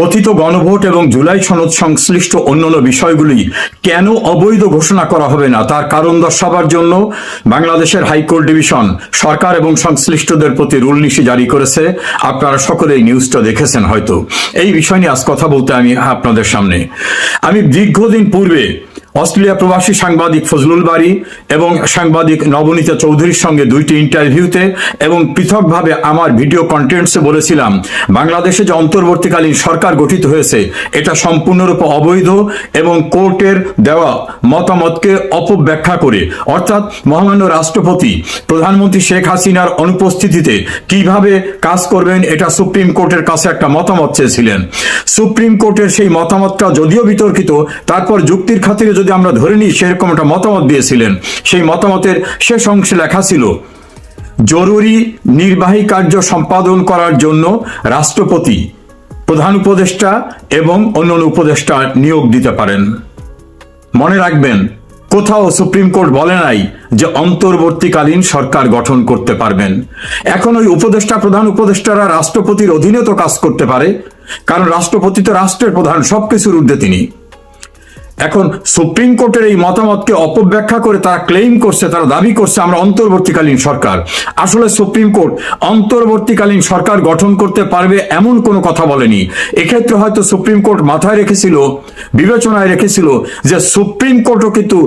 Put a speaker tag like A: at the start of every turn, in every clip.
A: কথিত গণভোট এবং জুলাই সনদ সংশ্লিষ্ট অন্যান্য বিষয়গুলি কেন অবৈধ ঘোষণা করা হবে না তার কারণ দর্শাবার জন্য বাংলাদেশের হাইকোর্ট ডিভিশন সরকার এবং সংশ্লিষ্টদের প্রতি রুলনীতি জারি করেছে। আপনারা সকলে এই নিউজটা দেখেছেন হয়তো। এই বিষয় নিয়ে আজ কথা বলতে আমি আপনাদের সামনে দীর্ঘদিন পূর্বে অস্ট্রেলিয়া প্রবাসী সাংবাদিক ফজলুল বারী এবং সাংবাদিক নবনীতা চৌধুরীর সঙ্গে দুইটি ইন্টারভিউতে এবং পৃথকভাবে আমার ভিডিও কন্টেন্টসে বলেছিলাম, বাংলাদেশে যে অন্তর্বর্তীকালীন সরকার গঠিত হয়েছে এটা সম্পূর্ণরূপে অবৈধ এবং কোর্টের দেওয়া মতামতকে অপব্যাখ্যা করে, অর্থাৎ মহামান্য রাষ্ট্রপতি প্রধানমন্ত্রী শেখ হাসিনার অনুপস্থিতিতে কিভাবে কাজ করবেন এটা সুপ্রিম কোর্টের কাছে একটা মতামত চেয়েছিলেন। সুপ্রিম কোর্টের সেই মতামতটা যদিও বিতর্কিত, তারপর যুক্তির খাতিরে যদি আমরা ধরে নিই সেরকম একটা মতামত দিয়েছিলেন। সেই মতামতের শেষ অংশে লেখা ছিল, জরুরি নির্বাহী কার্য সম্পাদন করার জন্য রাষ্ট্রপতি প্রধান উপদেষ্টা এবং অন্যান্য উপদেষ্টা নিয়োগ দিতে পারেন। মনে রাখবেন, কোথাও সুপ্রিম কোর্ট বলে নাই যে অন্তর্বর্তীকালীন সরকার গঠন করতে পারবেন। এখন ওই উপদেষ্টা প্রধান উপদেষ্টারা রাষ্ট্রপতির অধীনে তো কাজ করতে পারে, কারণ রাষ্ট্রপতি তো রাষ্ট্রের প্রধান, সবকিছুর ঊর্ধ্বে তিনি। এখন সুপ্রিম কোর্টের এই মতামতকে অপব্যাখ্যা করে তারা ক্লেইম করছে, তারা দাবি করছে আমরা অন্তর্বর্তীকালীন সরকার। আসলে সুপ্রিম কোর্ট অন্তর্বর্তীকালীন সরকার গঠন করতে পারবে এমন কোনো কথা বলেনি। এক্ষেত্রে হয়তো সুপ্রিম কোর্ট মাথায় রেখেছিল, বিবেচনায় রেখেছিল যে সুপ্রিম কোর্টও কিন্তু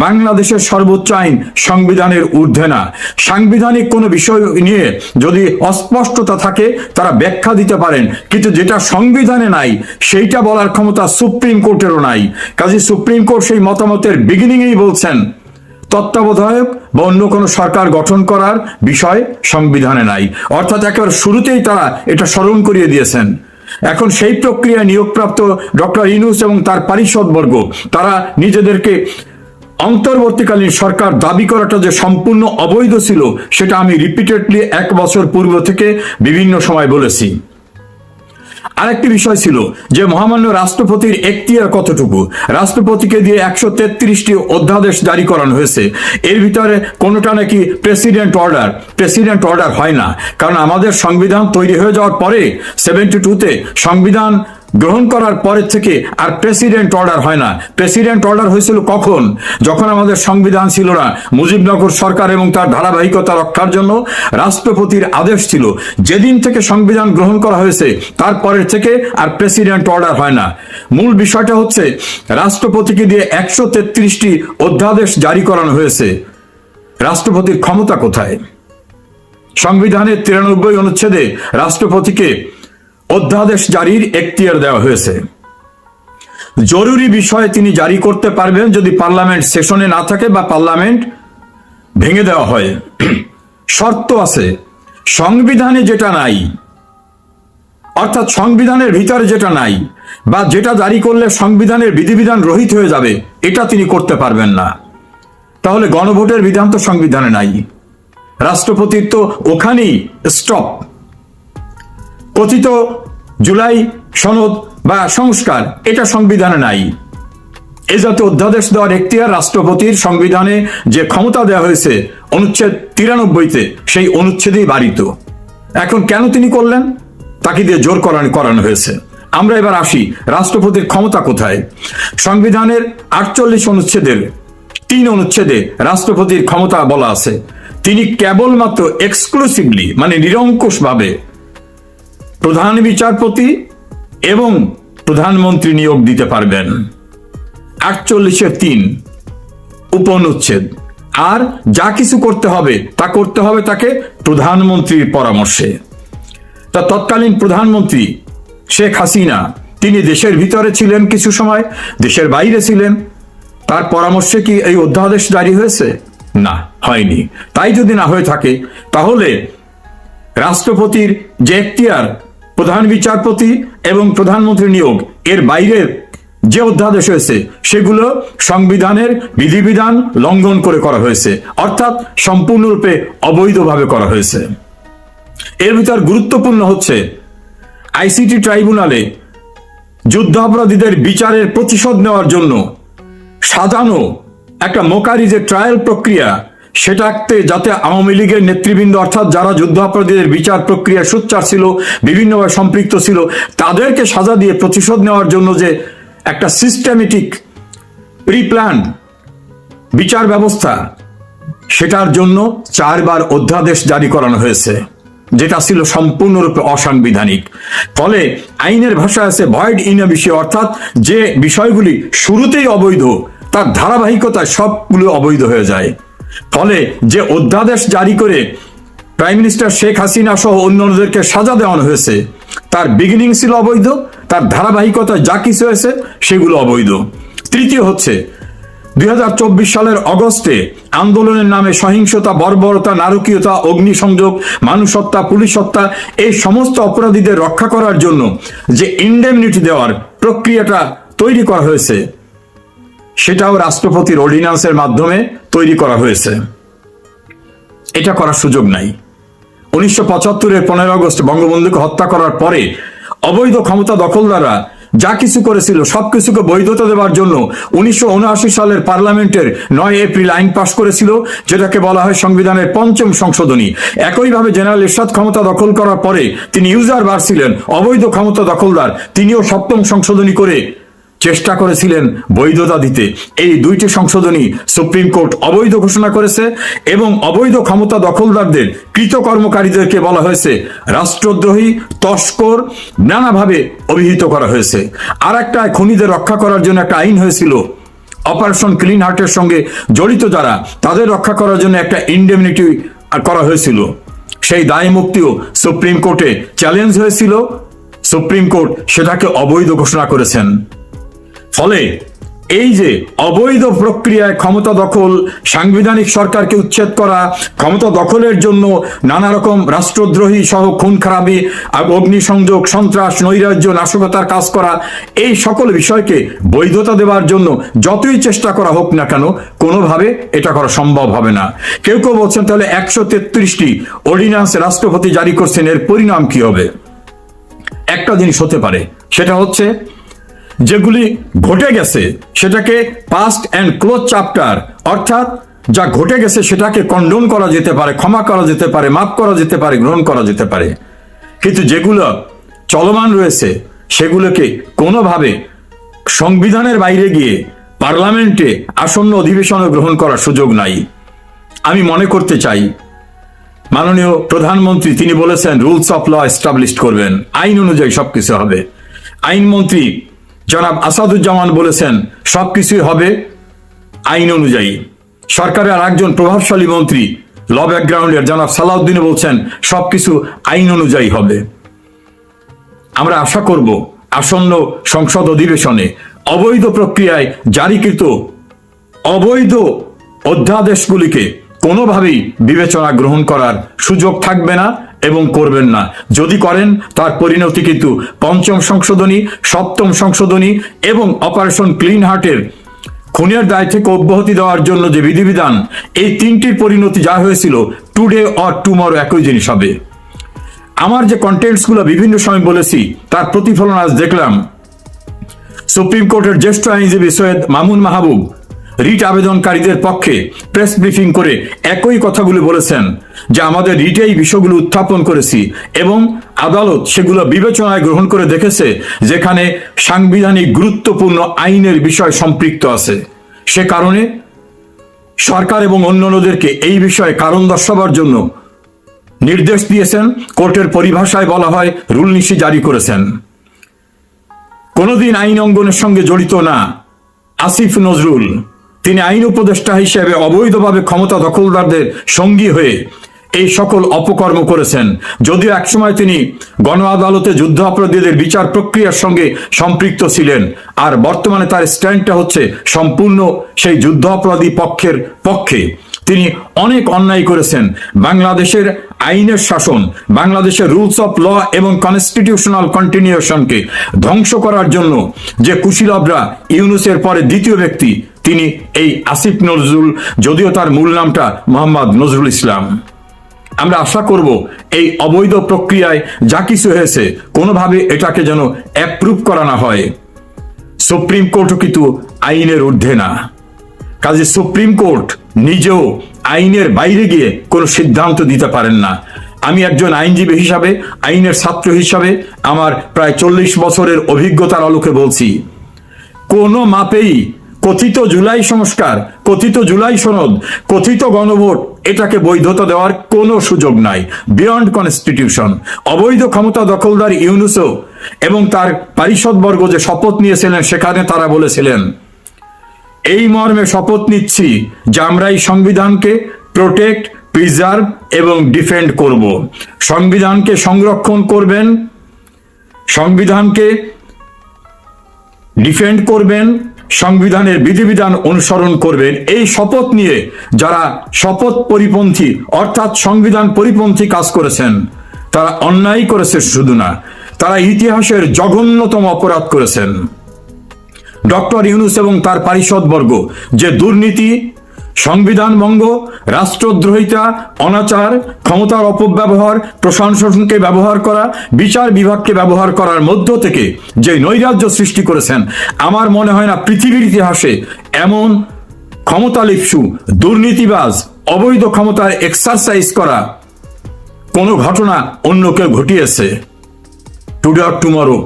A: বাংলাদেশের সর্বোচ্চ আইন সংবিধানের ঊর্ধ্বে না। সাংবিধানিক কোনো বিষয় নিয়ে যদি অস্পষ্টতা থাকে তারা ব্যাখ্যা দিতে পারেন, কিন্তু যেটা সংবিধানে নাই সেইটা বলার ক্ষমতা সুপ্রিম কোর্টেরও নাই। কাজে সুপ্রিম কোর্ট সেই মতামতের বিগিনিংয়েই বলছেন তত্ত্বাবধায়ক বা অন্য কোনো সরকার গঠন করার বিষয় সংবিধানে নাই, অর্থাৎ একেবারে শুরুতেই তারা এটা স্মরণ করিয়ে দিয়েছেন। এখন সেই প্রক্রিয়ায় নিয়োগপ্রাপ্ত ডক্টর ইউনূস এবং তার পারিষদবর্গ তারা নিজেদেরকে অন্তর্বর্তীকালীন সরকার দাবি করাটা যে সম্পূর্ণ অবৈধ ছিল সেটা আমি রিপিটেডলি 1 বছর পূর্ব থেকে বিভিন্ন সময় বলেছি। আরেকটি বিষয় ছিল যে মহামান্য রাষ্ট্রপতির এখতিয়ার কতটুকু। রাষ্ট্রপতিকে দিয়ে 133টি অধ্যাদেশ জারি করানো হয়েছে, এর ভিতরে কোনোটা নাকি প্রেসিডেন্ট অর্ডার হয় না, কারণ আমাদের সংবিধান তৈরি হয়ে যাওয়ার পরে 72তে সংবিধান গ্রহণ করার পরের থেকে আর প্রেসিডেন্ট অর্ডার হয় না। প্রেসিডেন্ট অর্ডার হয়েছিল কখন? যখন আমাদের সংবিধান ছিল না, মুজিবনগর সরকার এবং তার ধারাবাহিকতা রক্ষার জন্য রাষ্ট্রপতির আদেশ ছিল। যেদিন থেকে সংবিধান গ্রহণ করা হয়েছে তারপরের থেকে আর প্রেসিডেন্ট অর্ডার হয় না। মূল বিষয়টা হচ্ছে রাষ্ট্রপতিকে দিয়ে 133টি অধ্যাদেশ জারি করানো হয়েছে। রাষ্ট্রপতির ক্ষমতা কোথায়? সংবিধানের 93 অনুচ্ছেদে রাষ্ট্রপতিকে অধ্যাদেশ জারির এখতিয়ার দেওয়া হয়েছে। জরুরি বিষয়ে তিনি জারি করতে পারবেন যদি পার্লামেন্ট সেশনে না থাকে বা পার্লামেন্ট ভেঙে দেওয়া হয়। শর্ত আছে, সংবিধানে যেটা নাই, অর্থাৎ সংবিধানের ভিতরে যেটা নাই বা যেটা জারি করলে সংবিধানের বিধিবিধান রহিত হয়ে যাবে এটা তিনি করতে পারবেন না। তাহলে গণভোটের বিধান তো সংবিধানে নাই, রাষ্ট্রপতির তো ওখানেই স্টপ। কথিত জুলাই সনদ বা সংস্কার এটা সংবিধানে নাই। এ জাতীয় অধ্যাদেশ দেওয়ার এখতিয়ার রাষ্ট্রপতির সংবিধানে যে ক্ষমতা দেওয়া হয়েছে অনুচ্ছেদ 93তে সেই অনুচ্ছেদেই বাড়িত। এখন কেন তিনি করলেন? তাকে দিয়ে জোর করানো হয়েছে। আমরা এবার আসি রাষ্ট্রপতির ক্ষমতা কোথায়। সংবিধানের 48 অনুচ্ছেদের 3 অনুচ্ছেদে রাষ্ট্রপতির ক্ষমতা বলা আছে, তিনি কেবলমাত্র এক্সক্লুসিভলি মানে নিরঙ্কুশভাবে প্রধান বিচারপতি এবং প্রধানমন্ত্রী নিয়োগ দিতে পারবেন। 48-3 উপনুচ্ছেদ। আর যা কিছু করতে হবে তাকে প্রধানমন্ত্রীর পরামর্শে। তা তৎকালীন প্রধানমন্ত্রী শেখ হাসিনা তিনি দেশের ভিতরে ছিলেন, কিছু সময় দেশের বাইরে ছিলেন, তার পরামর্শে কি এই অধ্যাদেশ জারি হয়েছে? না, হয়নি। তাই যদি না হয়ে থাকে তাহলে রাষ্ট্রপতির যে এখতিয়ার প্রধান বিচারপতি এবং প্রধানমন্ত্রী নিয়োগ এর বাইরের যে অধ্যাদেশ হয়েছে সেগুলো সংবিধানের বিধিবিধান লঙ্ঘন করে করা হয়েছে, অর্থাৎ সম্পূর্ণরূপে অবৈধভাবে করা হয়েছে। এর ভিতর গুরুত্বপূর্ণ হচ্ছে আইসিটি ট্রাইব্যুনালে যুদ্ধাপরাধীদের বিচারের প্রতিশোধ নেওয়ার জন্য সাজানো একটা মোকারি যে ট্রায়াল প্রক্রিয়া সেটাতে যাতে আওয়ামী লীগের নেতৃবৃন্দ অর্থাৎ যারা যুদ্ধাপরাধীদের বিচার প্রক্রিয়া সোচ্চার ছিল, বিভিন্নভাবে সম্পৃক্ত ছিল, তাদেরকে সাজা দিয়ে প্রতিশোধ নেওয়ার জন্য যে একটা সিস্টেমেটিক প্রিপ্ল্যান বিচার ব্যবস্থা, সেটার জন্য 4 বার অধ্যাদেশ জারি করানো হয়েছে, যেটা ছিল সম্পূর্ণরূপে অসাংবিধানিক। ফলে আইনের ভাষায় আছে ভয়েড ইন এ বিষয়, অর্থাৎ যে বিষয়গুলি শুরুতেই অবৈধ তার ধারাবাহিকতায় সবগুলো অবৈধ হয়ে যায়। ফলে যে অধ্যাদেশ জারি করে প্রাইম মিনিস্টার শেখ হাসিনা সহ অন্যদেরকে সাজা দেওয়ানো হয়েছে, তার বিগিনিং ছিল অবৈধ, তার ধারাবাহিকতায় যা কিছু হয়েছে সেগুলো অবৈধ। তৃতীয় হচ্ছে 2024 সালের অগস্টে আন্দোলনের নামে সহিংসতা, বর্বরতা, নারকীয়তা, অগ্নিসংযোগ, মানুষ হত্যা, পুলিশ হত্যা, এই সমস্ত অপরাধীদের রক্ষা করার জন্য যে ইন্ডেমনিটি দেওয়ার প্রক্রিয়াটা তৈরি করা হয়েছে, সেটাও রাষ্ট্রপতির অর্ডিন্যান্সের মাধ্যমে তৈরি করা হয়েছে। এটা করার সুযোগ নাই। 1975-এর 15 আগস্ট বঙ্গবন্ধুকে হত্যা করার পরে অবৈধ ক্ষমতা দখলদাররা যা কিছু করেছিল সবকিছুকে বৈধতা দেওয়ার জন্য 1979 সালের পার্লামেন্টের 9 এপ্রিল আইন পাশ করেছিল, যেটাকে বলা হয় সংবিধানের 5ম সংশোধনী। একইভাবে জেনারেল এরশাদ ক্ষমতা দখল করার পরে তিনি ইউজার বার ছিলেন, অবৈধ ক্ষমতা দখলদার, তিনিও 7ম সংশোধনী করে চেষ্টা করেছিলেন বৈধতা দিতে। এই 2টি সংশোধনী সুপ্রিম কোর্ট অবৈধ ঘোষণা করেছে এবং অবৈধ ক্ষমতা দখলদারদের, কৃতকর্মকারীদেরকে বলা হয়েছে রাষ্ট্রদ্রোহী, তস্কর, নানাভাবে অভিহিত করা হয়েছে। আর একটা খুনিদের রক্ষা করার জন্য একটা আইন হয়েছিল, অপারেশন ক্লিন হার্টের সঙ্গে জড়িত যারা, তাদের রক্ষা করার জন্য একটা ইন্ডেমনিটি করা হয়েছিল। সেই দায় মুক্তিও সুপ্রিম কোর্টে চ্যালেঞ্জ হয়েছিল, সুপ্রিম কোর্ট সেটাকে অবৈধ ঘোষণা করেছেন। ফলে এই যে অবৈধ প্রক্রিয়ায় ক্ষমতা দখল, সাংবিধানিক সরকারকে উচ্ছেদ করা, ক্ষমতা দখলের জন্য নানা রকম রাষ্ট্রদ্রোহী সহ খুন খারাপি, অগ্নিসংযোগ, সন্ত্রাস, নৈরাজ্য, নাশকতার কাজ করা, এই সকল বিষয়কে বৈধতা দেওয়ার জন্য যতই চেষ্টা করা হোক না কেন, কোনোভাবে এটা করা সম্ভব হবে না। কেউ কেউ বলছেন তাহলে 133টি অর্ডিন্যান্স রাষ্ট্রপতি জারি করছেন, এর পরিণাম কি হবে? একটা জিনিস হতে পারে, সেটা হচ্ছে যেগুলি ঘটে গেছে সেটাকে পাস্ট অ্যান্ড ক্লোজ চ্যাপ্টার, অর্থাৎ যা ঘটে গেছে সেটাকে কন্ডোন করা যেতে পারে, ক্ষমা করা যেতে পারে, মাফ করা যেতে পারে, গ্রহণ করা যেতে পারে। কিন্তু যেগুলো চলমান রয়েছে সেগুলোকে কোনোভাবে সংবিধানের বাইরে গিয়ে পার্লামেন্টে আসন্ন অধিবেশনে গ্রহণ করার সুযোগ নাই। আমি মনে করতে চাই মাননীয় প্রধানমন্ত্রী তিনি বলেছেন রুলস অফ ল এস্টাবলিশ করবেন, আইন অনুযায়ী সবকিছু হবে। আইনমন্ত্রী জনাব আসাদুজ্জামান বলেছেন সবকিছুই হবে আইন অনুযায়ী। সরকারের আরেকজন প্রভাবশালী মন্ত্রী ল ব্যাকগ্রাউন্ডের জনাব সালাউদ্দিন বলছেন সবকিছু আইন অনুযায়ী হবে। আমরা আশা করব আসন্ন সংসদ অধিবেশনে অবৈধ প্রক্রিয়ায় জারিকৃত অবৈধ অধ্যাদেশগুলিকে কোনোভাবেই বিবেচনা গ্রহণ করার সুযোগ থাকবে না এবং করবেন না। যদি করেন তার পরিণতি কিন্তু 5ম সংশোধনী, 7ম সংশোধনী এবং অপারেশন ক্লিন হার্টের খুনের দায় থেকে অব্যাহতি দেওয়ার জন্য যে বিধিবিধান, এই 3টির পরিণতি যা হয়েছিল টুডে অর টুমরো একই জিনিস হবে। আমার যে কন্টেন্টসগুলো বিভিন্ন সময় বলেছি তার প্রতিফলন আজ দেখলাম। সুপ্রিম কোর্টের জ্যেষ্ঠ আইনজীবী সৈয়দ মামুন মাহবুব রিট আবেদনকারীদের পক্ষে প্রেস ব্রিফিং করে একই কথাগুলো বলেছেন যে আমাদের রিটে এই বিষয়গুলো উত্থাপন করেছি এবং আদালত সেগুলো বিবেচনায় গ্রহণ করে দেখেছে যেখানে সাংবিধানিক গুরুত্বপূর্ণ আইনের বিষয় সম্পৃক্ত আছে। সে কারণে সরকার এবং অন্যান্যদেরকে এই বিষয়ে কারণ দর্শাবার জন্য নির্দেশ দিয়েছেন। কোর্টের পরিভাষায় বলা হয় রুল নিশি জারি করেছেন। কোনোদিন আইন অঙ্গনের সঙ্গে জড়িত না আসিফ নজরুল, তিনি আইন উপদেষ্টা হিসেবে অবৈধভাবে ক্ষমতা দখলদারদের সঙ্গী হয়ে এই সকল অপকর্ম করেছেন। যদিও একসময় তিনি গণ আদালতে যুদ্ধ অপরাধীদের বিচার প্রক্রিয়ার সঙ্গে সম্পৃক্ত ছিলেন, আর বর্তমানে তার স্ট্যান্ডটা হচ্ছে সম্পূর্ণ সেই যুদ্ধ অপরাধী পক্ষের পক্ষে। তিনি অনেক অন্যায় করেছেন। বাংলাদেশের আইনের শাসন, বাংলাদেশের রুলস অফ ল এবং কনস্টিটিউশনাল কন্টিনিউশনকে ধ্বংস করার জন্য যে কুশীলবরা, ইউনূসের পরে দ্বিতীয় ব্যক্তি তিনি এই আসিফ নজরুল, যদিও তার মূল নামটা মোহাম্মদ নজরুল ইসলাম। আমরা আশা করব এই অবৈধ প্রক্রিয়ায় যা কিছু হয়েছে কোনোভাবে এটাকে যেন অ্যাপ্রুভ করা না হয়। সুপ্রিম কোর্টও কিন্তু আইনের ঊর্ধ্বে না, কাজে সুপ্রিম কোর্ট নিজেও আইনের বাইরে গিয়ে কোনো সিদ্ধান্ত দিতে পারেন না। আমি একজন আইনজীবী হিসাবে, আইনের ছাত্র হিসাবে আমার প্রায় 40 বছরের অভিজ্ঞতার আলোকে বলছি, কোনো মাপেই কথিত জুলাই সংস্কার, কথিত জুলাই সনদ, কথিত গণভোট এটাকে বৈধতা দেওয়ার কোনো সুযোগ নাই। Beyond constitution. অবৈধ ক্ষমতা দখলদার ইউনূসও এবং তার পারিষদবর্গ যে শপথ নিয়েছিলেন, সেখানে তারা বলেছিলেন, এই মর্মে শপথ নিচ্ছি যে আমরা এই সংবিধানকে প্রোটেক্ট, প্রিজার্ভ এবং ডিফেন্ড করব। সংবিধানকে সংরক্ষণ করবেন, সংবিধানকে ডিফেন্ড করবেন, সংবিধানের বিধিবিধান অনুসরণ করবেন। এই শপথ নিয়ে যারা শপথ পরিপন্থী অর্থাৎ সংবিধান পরিপন্থী কাজ করেছেন, তারা অন্যায় করেছে শুধু না, তারা ইতিহাসের জঘন্যতম অপরাধ করেছেন। ডক্টর ইউনূস এবং তার পারিষদবর্গ যে দুর্নীতি, সংবিধান ভঙ্গ, রাষ্ট্রদ্রোহিতা, অনাচার, ক্ষমতার অপব্যবহার, প্রশাসনকে ব্যবহার করা, বিচার বিভাগকে ব্যবহার করার মধ্য থেকে যে নৈরাজ্য সৃষ্টি করেছেন, আমার মনে হয় না পৃথিবীর ইতিহাসে এমন ক্ষমতালিপ্সু, দুর্নীতিবাজ, অবৈধ ক্ষমতার এক্সারসাইজ করা কোনো ঘটনা অন্য কেউ ঘটিয়েছে। টুডে অর টুমরো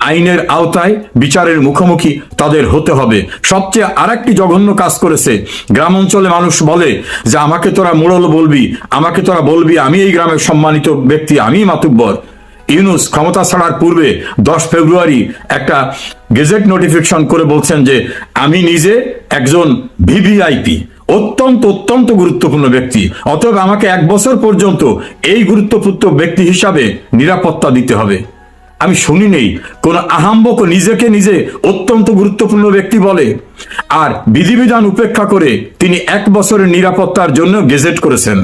A: আইনের আওতায় বিচারের মুখোমুখি তাদের হতে হবে। সবচেয়ে আরেকটি জঘন্য কাজ করেছে। গ্রাম অঞ্চলে মানুষ বলে যে আমাকে তোরা মোড়ল বলবি, আমাকে তোরা বলবি আমি এই গ্রামের সম্মানিত ব্যক্তি, আমি মাতুব্বর। ইউনূস ক্ষমতা ছাড়ার পূর্বে 10 ফেব্রুয়ারি একটা গেজেট নোটিফিকেশন করে বলছেন যে আমি নিজে একজন ভিভিআইপি, অত্যন্ত অত্যন্ত গুরুত্বপূর্ণ ব্যক্তি, অতএব আমাকে 1 বছর পর্যন্ত এই গুরুত্বপূর্ণ ব্যক্তি হিসাবে নিরাপত্তা দিতে হবে। আমি শুনি নেই কোন আহাম্বক নিজেকে নিজে অত্যন্ত গুরুত্বপূর্ণ ব্যক্তি বলে, আর বিধিবিধান উপেক্ষা করে তিনি 1 বছরের নিরাপত্তার জন্য গেজেট করেছেন।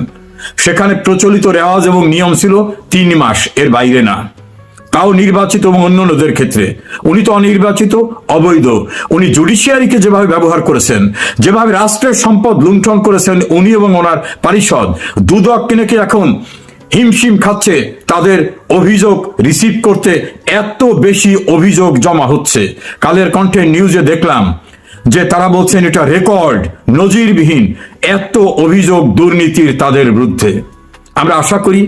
A: সেখানে প্রচলিত রেওয়াজ এবং নিয়ম ছিল 3 মাস, এর বাইরে না। তাও নির্বাচিত এবং অন্যান্যদের ক্ষেত্রে। উনি তো অনির্বাচিত, অবৈধ। উনি জুডিশিয়ারিকে যেভাবে ব্যবহার করেছেন, যেভাবে রাষ্ট্রের সম্পদ লুণ্ঠন করেছেন উনি এবং ওনার পারিষদ, দুদক নাকি এখন হিমশিম খাচ্ছে তাদের অভিযোগ রিসিভ করতে। এত বেশি অভিযোগ জমা হচ্ছে। কালের কণ্ঠে নিউজে দেখলাম যে তারা বলছেন এটা রেকর্ড, নজিরবিহীন এত অভিযোগ দুর্নীতির তাদের বিরুদ্ধে। আমরা আশা করি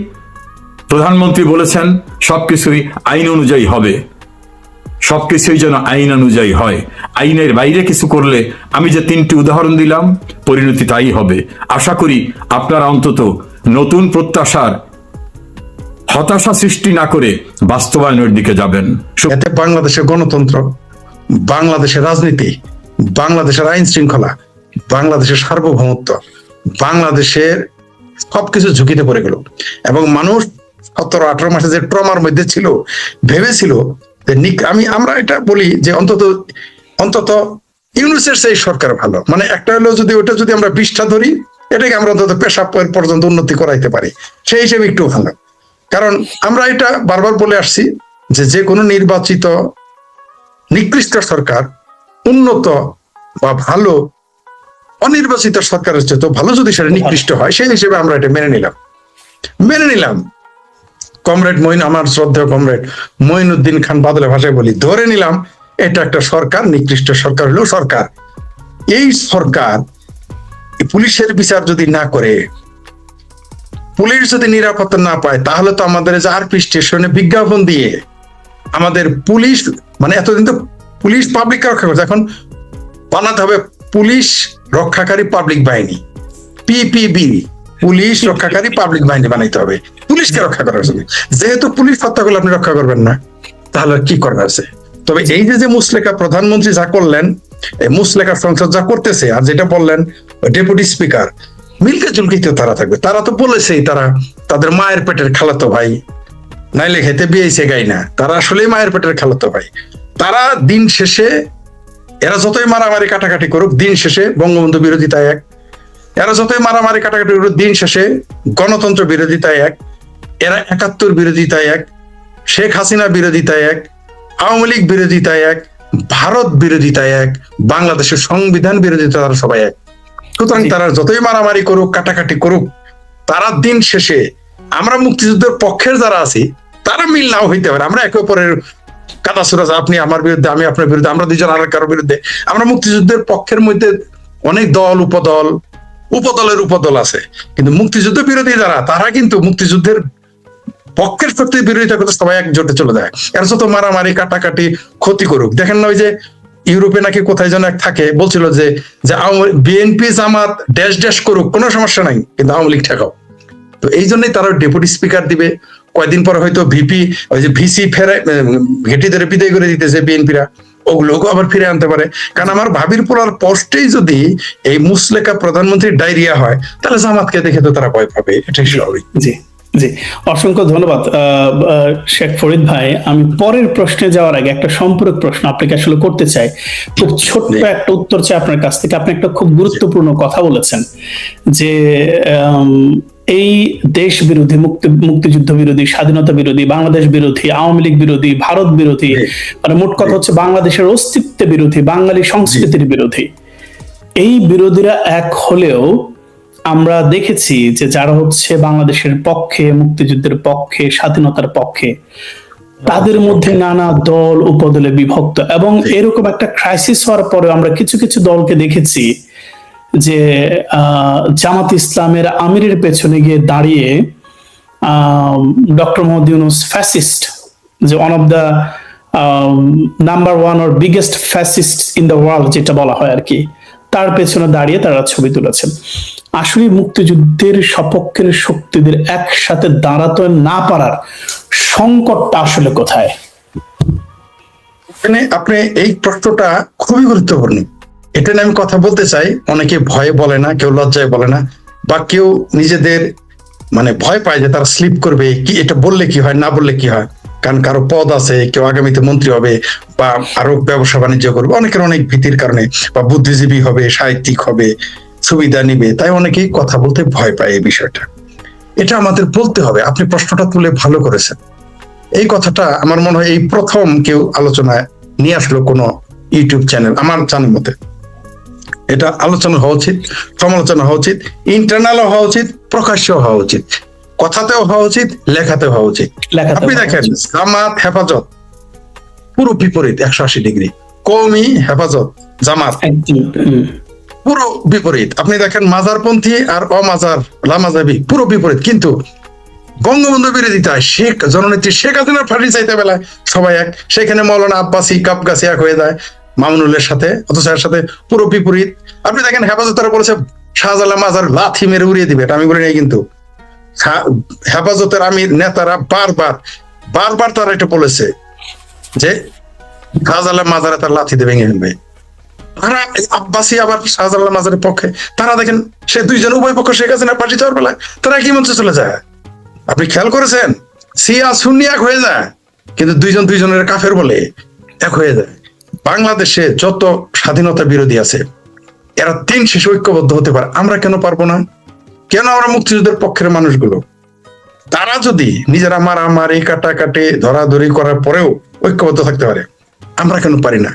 A: প্রধানমন্ত্রী বলেছেন সবকিছুই আইন অনুযায়ী হবে, সবকিছুই যেন আইন অনুযায়ী হয়। আইনের বাইরে কিছু করলে আমি যে 3টি উদাহরণ দিলাম, পরিণতি তাই হবে। আশা করি আপনারা অন্তত নতুন প্রত্যাশার হতাশা সৃষ্টি না করে বাস্তবায়নের দিকে যাবেন।
B: এতে বাংলাদেশের গণতন্ত্র, বাংলাদেশের রাজনীতি, বাংলাদেশের আইন শৃঙ্খলা, বাংলাদেশের সার্বভৌমত্ব, বাংলাদেশের সবকিছু ঝুঁকিতে পড়ে গেল। এবং মানুষ 17-18 মাসে যে ট্রমার মধ্যে ছিল, ভেবেছিল যে আমরা এটা বলি যে অন্তত ইউনূসের সেই সরকার ভালো। মানে একটা হলো যদি ওটা যদি আমরা 20টা ধরি, এটাকে আমরা অন্তত পেশা পর্যন্ত উন্নতি করাইতে পারি, সেই হিসেবে একটু ভালো। কারণ আমরা এটা বারবার বলে আসছি যে কোনো নির্বাচিত নিকৃষ্ট সরকার উন্নত বা ভালো অনির্বাচিত সরকারের চেয়ে তো ভালো যদি সেটা নিকৃষ্ট হয়, সেই হিসেবে আমরা এটা মেনে নিলাম। কমরেড আমার শ্রদ্ধেয় কমরেড মঈনুদ্দিন খান বাদলের ভাষায় বলি, ধরে নিলাম এটা একটা সরকার, নিকৃষ্ট সরকার হলেও সরকার। এই সরকার পুলিশের বিচার যদি না করে, পুলিশ যদি নিরাপত্তা না পায়, তাহলে তো আমাদের আরপি স্টেশনে বিজ্ঞাপন দিয়ে আমাদের পুলিশ, মানে এতদিন তো পুলিশ পাবলিককে রক্ষা করছে, এখন বানাতে হবে পুলিশ রক্ষাকারী পাবলিক বাহিনী, পিপিবি, পুলিশ রক্ষাকারী পাবলিক বাহিনী বানাইতে হবে পুলিশকে রক্ষা করার জন্য। যেহেতু পুলিশ হত্যা করলে আপনি রক্ষা করবেন না, তাহলে কি করার আছে? তবে এই যে মুসলেখা প্রধানমন্ত্রী যা করলেন, এই মুসলেখা সংসদ যা করতেছে, আর যেটা বললেন ডেপুটি স্পিকার, মিলকে জুলকিতে তারা থাকবে। তারা তো বলেছেই তারা তাদের মায়ের পেটের খালাতো ভাই, নাইলে খেতে বিয়েছে গাই না, তারা আসলে মায়ের পেটের খালাতো ভাই। তারা দিন শেষে, এরা যতই মারামারি কাটাকাটি করুক, দিন শেষে বঙ্গবন্ধু বিরোধিতা এক, এরা যতই মারামারি কাটাকাটি করুক, দিন শেষে গণতন্ত্র বিরোধিতা এক, এরা 71 বিরোধিতা এক, শেখ হাসিনা বিরোধিতা এক, আওয়ামী লীগ বিরোধিতা এক, ভারত বিরোধিতা এক, বাংলাদেশের সংবিধান বিরোধিতা, তারা সবাই এক। সুতরাং তারা যতই মারামারি করুক, কাটাকাটি করুক, তারা দিন শেষে, আমরা মুক্তিযুদ্ধের পক্ষের যারা আছি তারা মিল নাও হইতে পারে, আমরা একে অপরের কাদাসুরাজ, আপনি আমার বিরুদ্ধে, আমি আপনার বিরুদ্ধে, আমরা দুজন আর কারোর বিরুদ্ধে, আমরা মুক্তিযুদ্ধের পক্ষের মধ্যে অনেক দল উপদল, উপদলের উপদল আছে, কিন্তু মুক্তিযুদ্ধ বিরোধী যারা, তারা কিন্তু মুক্তিযুদ্ধের পক্ষের শক্তির বিরোধিতা করতে সবাই একজোটে চলে যায়। এর যত মারামারি কাটাকাটি ক্ষতি করুক, দেখেন না ওই যে ইউরোপে নাকি কোথায় যেন এক থাকে বলছিল যে বিএনপি জামাত ড্যাশ ড্যাশ করুক কোনো সমস্যা নাই, কিন্তু আওয়ামী লীগ ঠেকাও। তো এই জন্যই তারা ডেপুটি স্পিকার দিবে, কয়েকদিন পরে হয়তো ভিপি ওই যে ভিসি ফেরে ঘেটি ধরে বিদায় করে দিতেছে বিএনপিরা, ওগুলোকে আবার ফিরে আনতে পারে। কারণ আমার ভাবির পোলার পোস্টেই যদি এই মুসলেকা প্রধানমন্ত্রীর ডায়রিয়া হয়, তাহলে জামাতকে দেখে তো তারা ভয় পাবে, এটাই স্বাভাবিক।
C: জি জি, অসংখ্য ধন্যবাদ শেখ ফরিদ ভাই। আমি পরের প্রশ্নে যাওয়ার আগে একটা সম্পূরক প্রশ্ন আপনাকে আসলে করতে চাই, খুব ছোট্ট একটা উত্তর চাই আপনার কাছ থেকে। আপনি একটা খুব গুরুত্বপূর্ণ কথা বলেছেন যে এই দেশ বিরোধী, মুক্তিযুদ্ধ বিরোধী, স্বাধীনতা বিরোধী, বাংলাদেশ বিরোধী, আওয়ামী লীগ বিরোধী, ভারত বিরোধী, মানে মোট কথা হচ্ছে বাংলাদেশের অস্তিত্ব বিরোধী, বাঙালি সংস্কৃতির বিরোধী। এই বিরোধীরা এক হলেও আমরা দেখেছি যে যারা হচ্ছে বাংলাদেশের পক্ষে, মুক্তিযুদ্ধের পক্ষে, স্বাধীনতার পক্ষে, তাদের মধ্যে নানা দল উপদলে বিভক্ত। এবং এরকম একটা ক্রাইসিস হওয়ার পরে আমরা কিছু কিছু দলকে দেখেছি যে জামাত ইসলামের আমিরের পেছনে গিয়ে দাঁড়িয়ে ডক্টর মোহাম্মদ ইউনূস ফ্যাসিস্ট, যে one of the number one or biggest fascist in the world যেটা বলা হয় আর কি, তার পেছনে দাঁড়িয়ে তারা ছবি তুলেছেন। আসলে মুক্তিযুদ্ধের সপক্ষের শক্তিদের একসাথে দাঁড়াতে না পারার সংকটটা আসলে কোথায়?
B: আপনি এই প্রশ্নটা খুবই গুরুত্বপূর্ণ। এটা নিয়ে আমি কথা বলতে চাই। অনেকে ভয়ে বলে না, কেউ লজ্জায় বলে না, বা কেউ নিজেদের মানে ভয় পায় যে তারা স্লিপ করবে, কি এটা বললে কি হয়, না বললে কি হয়। কারণ কারো পদ আছে, কেউ আগামীতে মন্ত্রী হবে বা আরো ব্যবসা বাণিজ্য করবে, অনেকের অনেক ভীতির কারণে, বা বুদ্ধিজীবী হবে, সাহিত্যিক হবে, সুবিধা নিবে, তাই অনেকেই কথা বলতে ভয় পায়। এই বিষয়টা এটা আমাদের বলতে হবে। আপনি প্রশ্নটা তুলে ভালো করেছেন। এই কথাটা আমার মনে হয় এই প্রথম কেউ আলোচনায় নিয়ে আসলো কোনো ইউটিউব চ্যানেল, আমার জানার মতে। এটা আলোচনা হওয়া উচিত, সমালোচনা হওয়া উচিত, ইন্টারনালও হওয়া উচিত, প্রকাশ্যও হওয়া উচিত, কথাতেও হওয়া উচিত, লেখাতেও হওয়া উচিত। আপনি দেখেন জামাত হেফাজত পুরো বিপরীত, 180 ডিগ্রি। কওমি হেফাজত জামাত পুরো বিপরীত। আপনি দেখেন মাজারপন্থী আর অমাজার লামাজাবি পুরো বিপরীত। কিন্তু বঙ্গবন্ধু বিরোধিতা, শেখ জননেত্রী শেখ হাসিনার ফাঁসি চাইতে বেলায় সবাই এক, সেখানে মৌলানা আব্বাসী কাপগাছি এক হয়ে যায় মামুনুলের সাথে, অথচ এর সাথে পুরো বিপরীত। আপনি দেখেন হেফাজতেরা বলেছে শাহজালাল মাজার লাথি মেরে উড়িয়ে দিবে, এটা আমি বলি নাই, কিন্তু হেফাজতের আমির নেতারা বারবার তারা এটা বলেছে যে শাহজালাল মাজারে তার লাথি দিয়ে ভেঙে ফেলবে। তারা আব্বাসী আবার শাহজালাল মাজারের পক্ষে, তারা দেখেন সে দুইজন উভয় পক্ষ শেখ হাসিনা ফাঁসি চাওয়ার বেলায় তারা কি মঞ্চে চলে যায়। আপনি খেয়াল করেছেন সিয়া সুন্নি এক হয়ে যায়, কিন্তু দুইজন দুইজনের কাফের বলে এক হয়ে যায়। বাংলাদেশে যত স্বাধীনতা বিরোধী আছে এরা দিন শেষে ঐক্যবদ্ধ হতে পারে, আমরা কেন পারবো না? কেন আমরা মুক্তিযুদ্ধের পক্ষের মানুষগুলো, তারা যদি নিজেরা মারামারি কাটাকাটি ধরাধরি করার পরেও ঐক্যবদ্ধ থাকতে পারে, আমরা কেন পারি না?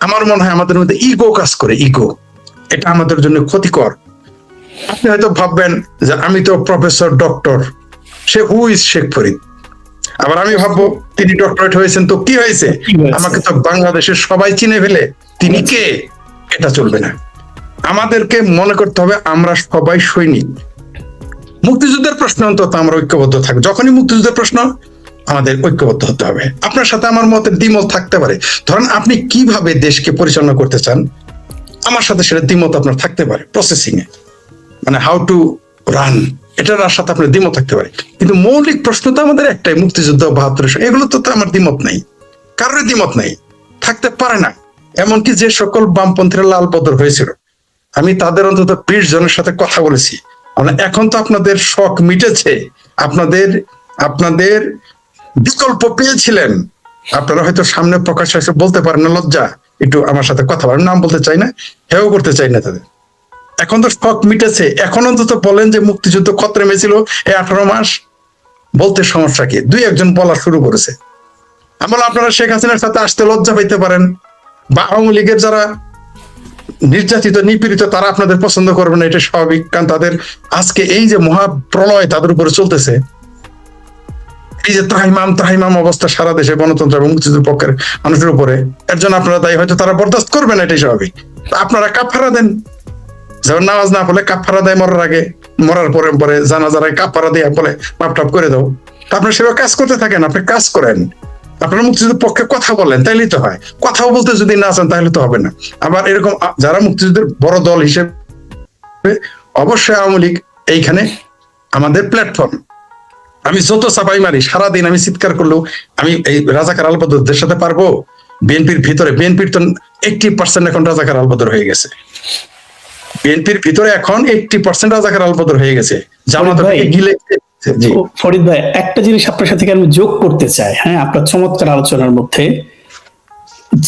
B: আমার মনে হয় আমাদের মধ্যে ইগো কাজ করে, ইগো। এটা আমাদের জন্য ক্ষতিকর। আপনি হয়তো ভাববেন যে আমি তো professor doctor, say who is Sheikh Farid. আবার আমি ভাববো তিনি ডক্টরেট হয়েছেন তো কি হয়েছে, আমাকে তো বাংলাদেশের সবাই চিনে ফেলে, তিনি কে? এটা চলবে না। আমাদেরকে মনে করতে হবে আমরা সবাই সৈনিক। মুক্তিযুদ্ধের প্রশ্ন অন্তত আমরা ঐক্যবদ্ধ থাকবো। যখনই মুক্তিযুদ্ধের প্রশ্ন, আমাদের ঐক্যবদ্ধ হতে হবে। আপনার সাথে আমার মতের দ্বিমত থাকতে পারে। ধরেন আপনি কিভাবে দেশকে পরিচালনা করতে চান, আমার সাথে সেটা দ্বিমত আপনার থাকতে পারে। প্রসেসিং এ মানে হাউ টু রান, এটার সাথে আপনার দ্বিমত থাকতে পারে, কিন্তু মৌলিক প্রশ্ন তো আমাদের একটাই, মুক্তিযুদ্ধ 72, এগুলো তো আমার দ্বিমত নাই, কারোর দ্বিমত নাই, থাকতে পারে না। এমনকি যে সকল বামপন্থীরা লাল বদর হয়েছিল, আমি তাদের অন্তত 20 জনের সাথে কথা বলেছি। এখন তো আপনাদের শখ মিটেছে, আপনাদের বিকল্প পেয়েছিলেন, আপনারা হয়তো সামনে প্রকাশ হয়েছে বলতে পারেন না, লজ্জা, একটু আমার সাথে কথা বলেন, নাম বলতে চাই না, হেও করতে চাই না তাদের। এখন তো শখ মিটেছে, এখন অন্তত বলেন যে মুক্তিযুদ্ধ খতরে মেছিল এই 18 মাস, বলতে সমস্যা কি? 2-1 বলা শুরু করেছে। আমরা আপনারা শেখ হাসিনার সাথে আসতে লজ্জা পাইতে পারেন, বা আওয়ামী লীগের যারা নির্যাতিত নিপীড়িত তারা আপনাদের পছন্দ করবে না, এটা স্বাভাবিক। কারণ তাদের আজকে এই যে মহাপ্রলয় তাদের উপরে চলতেছে, এই যে ত্রাহিমাম অবস্থা সারা দেশে গণতন্ত্র এবং মুক্তিযুদ্ধের পক্ষের মানুষের উপরে, এর জন্য আপনারা দায়ী, হয়তো তারা বরদাস্ত করবে না, এটাই স্বাভাবিক। আপনারা কাফারা দেন, যেমন নামাজ না পড়লে কাফারা দেয় মরার আগে, মরার পরে পরে জানাজার আগে কাফারা দিয়ে বলে মাপ টাপ করে দাও। আপনি সেভাবে কাজ করতে থাকেন, আপনি কাজ করেন, আপনারা মুক্তিযুদ্ধের পক্ষে কথা বলেন, তাইলেই তো হয়। কথাও বলতে যদি না চান তাহলে তো হবে না। আবার এরকম যারা মুক্তিযুদ্ধের বড় দল হিসেবে, অবশ্যই আওয়ামী লীগ এইখানে আমাদের প্ল্যাটফর্ম। আমি যত চাপাই মারি, সারাদিন আমি চিৎকার করলেও আমি এই রাজাকার আলবদরদের সাথে পারবো? বিএনপির ভিতরে, বিএনপির তো 80% এখন রাজাকার আলবদর হয়ে গেছে। বিএনপির ভিতরে এখন 80% রাজাকার আলবদর হয়ে গেছে। জামাত গিলে। জি
C: ফরিদ ভাই, একটা জিনিস আপনার সাথে আমি যোগ করতে চাই। হ্যাঁ, আপনার চমৎকার আলোচনার মধ্যে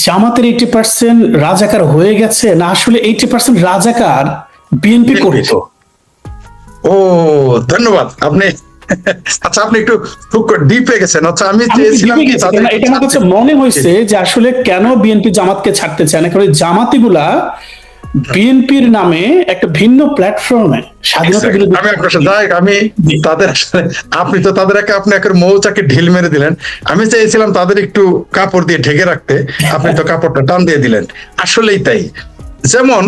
C: জামাতের 80% রাজাকার হয়ে গেছে না, আসলে 80% রাজাকার বিএনপি করতো।
B: ও ধন্যবাদ, আপনি আচ্ছা আপনি একটু ডিপে গেছেন। আচ্ছা আমি চেয়েছিলাম কি
C: এটা আমার কাছে মনে হয়েছে যে আসলে কেন বিএনপি জামাতকে ছাড়তে চায় না, কারণ জামাতি গুলা বিএনপির নামে একটা ভিন্ন প্ল্যাটফর্মে স্বাধীনতা বিরোধী।
B: আমি তাদের আসলে, আপনি তো তাদের আপনি একটা মৌচাকে ঢিল মেরে দিলেন। আমি চাইছিলাম তাদের একটু কাপড় দিয়ে ঢেকে রাখতে, আপনি তো কাপড়টা টান দিয়ে দিলেন। আসলেই তাই, যেমন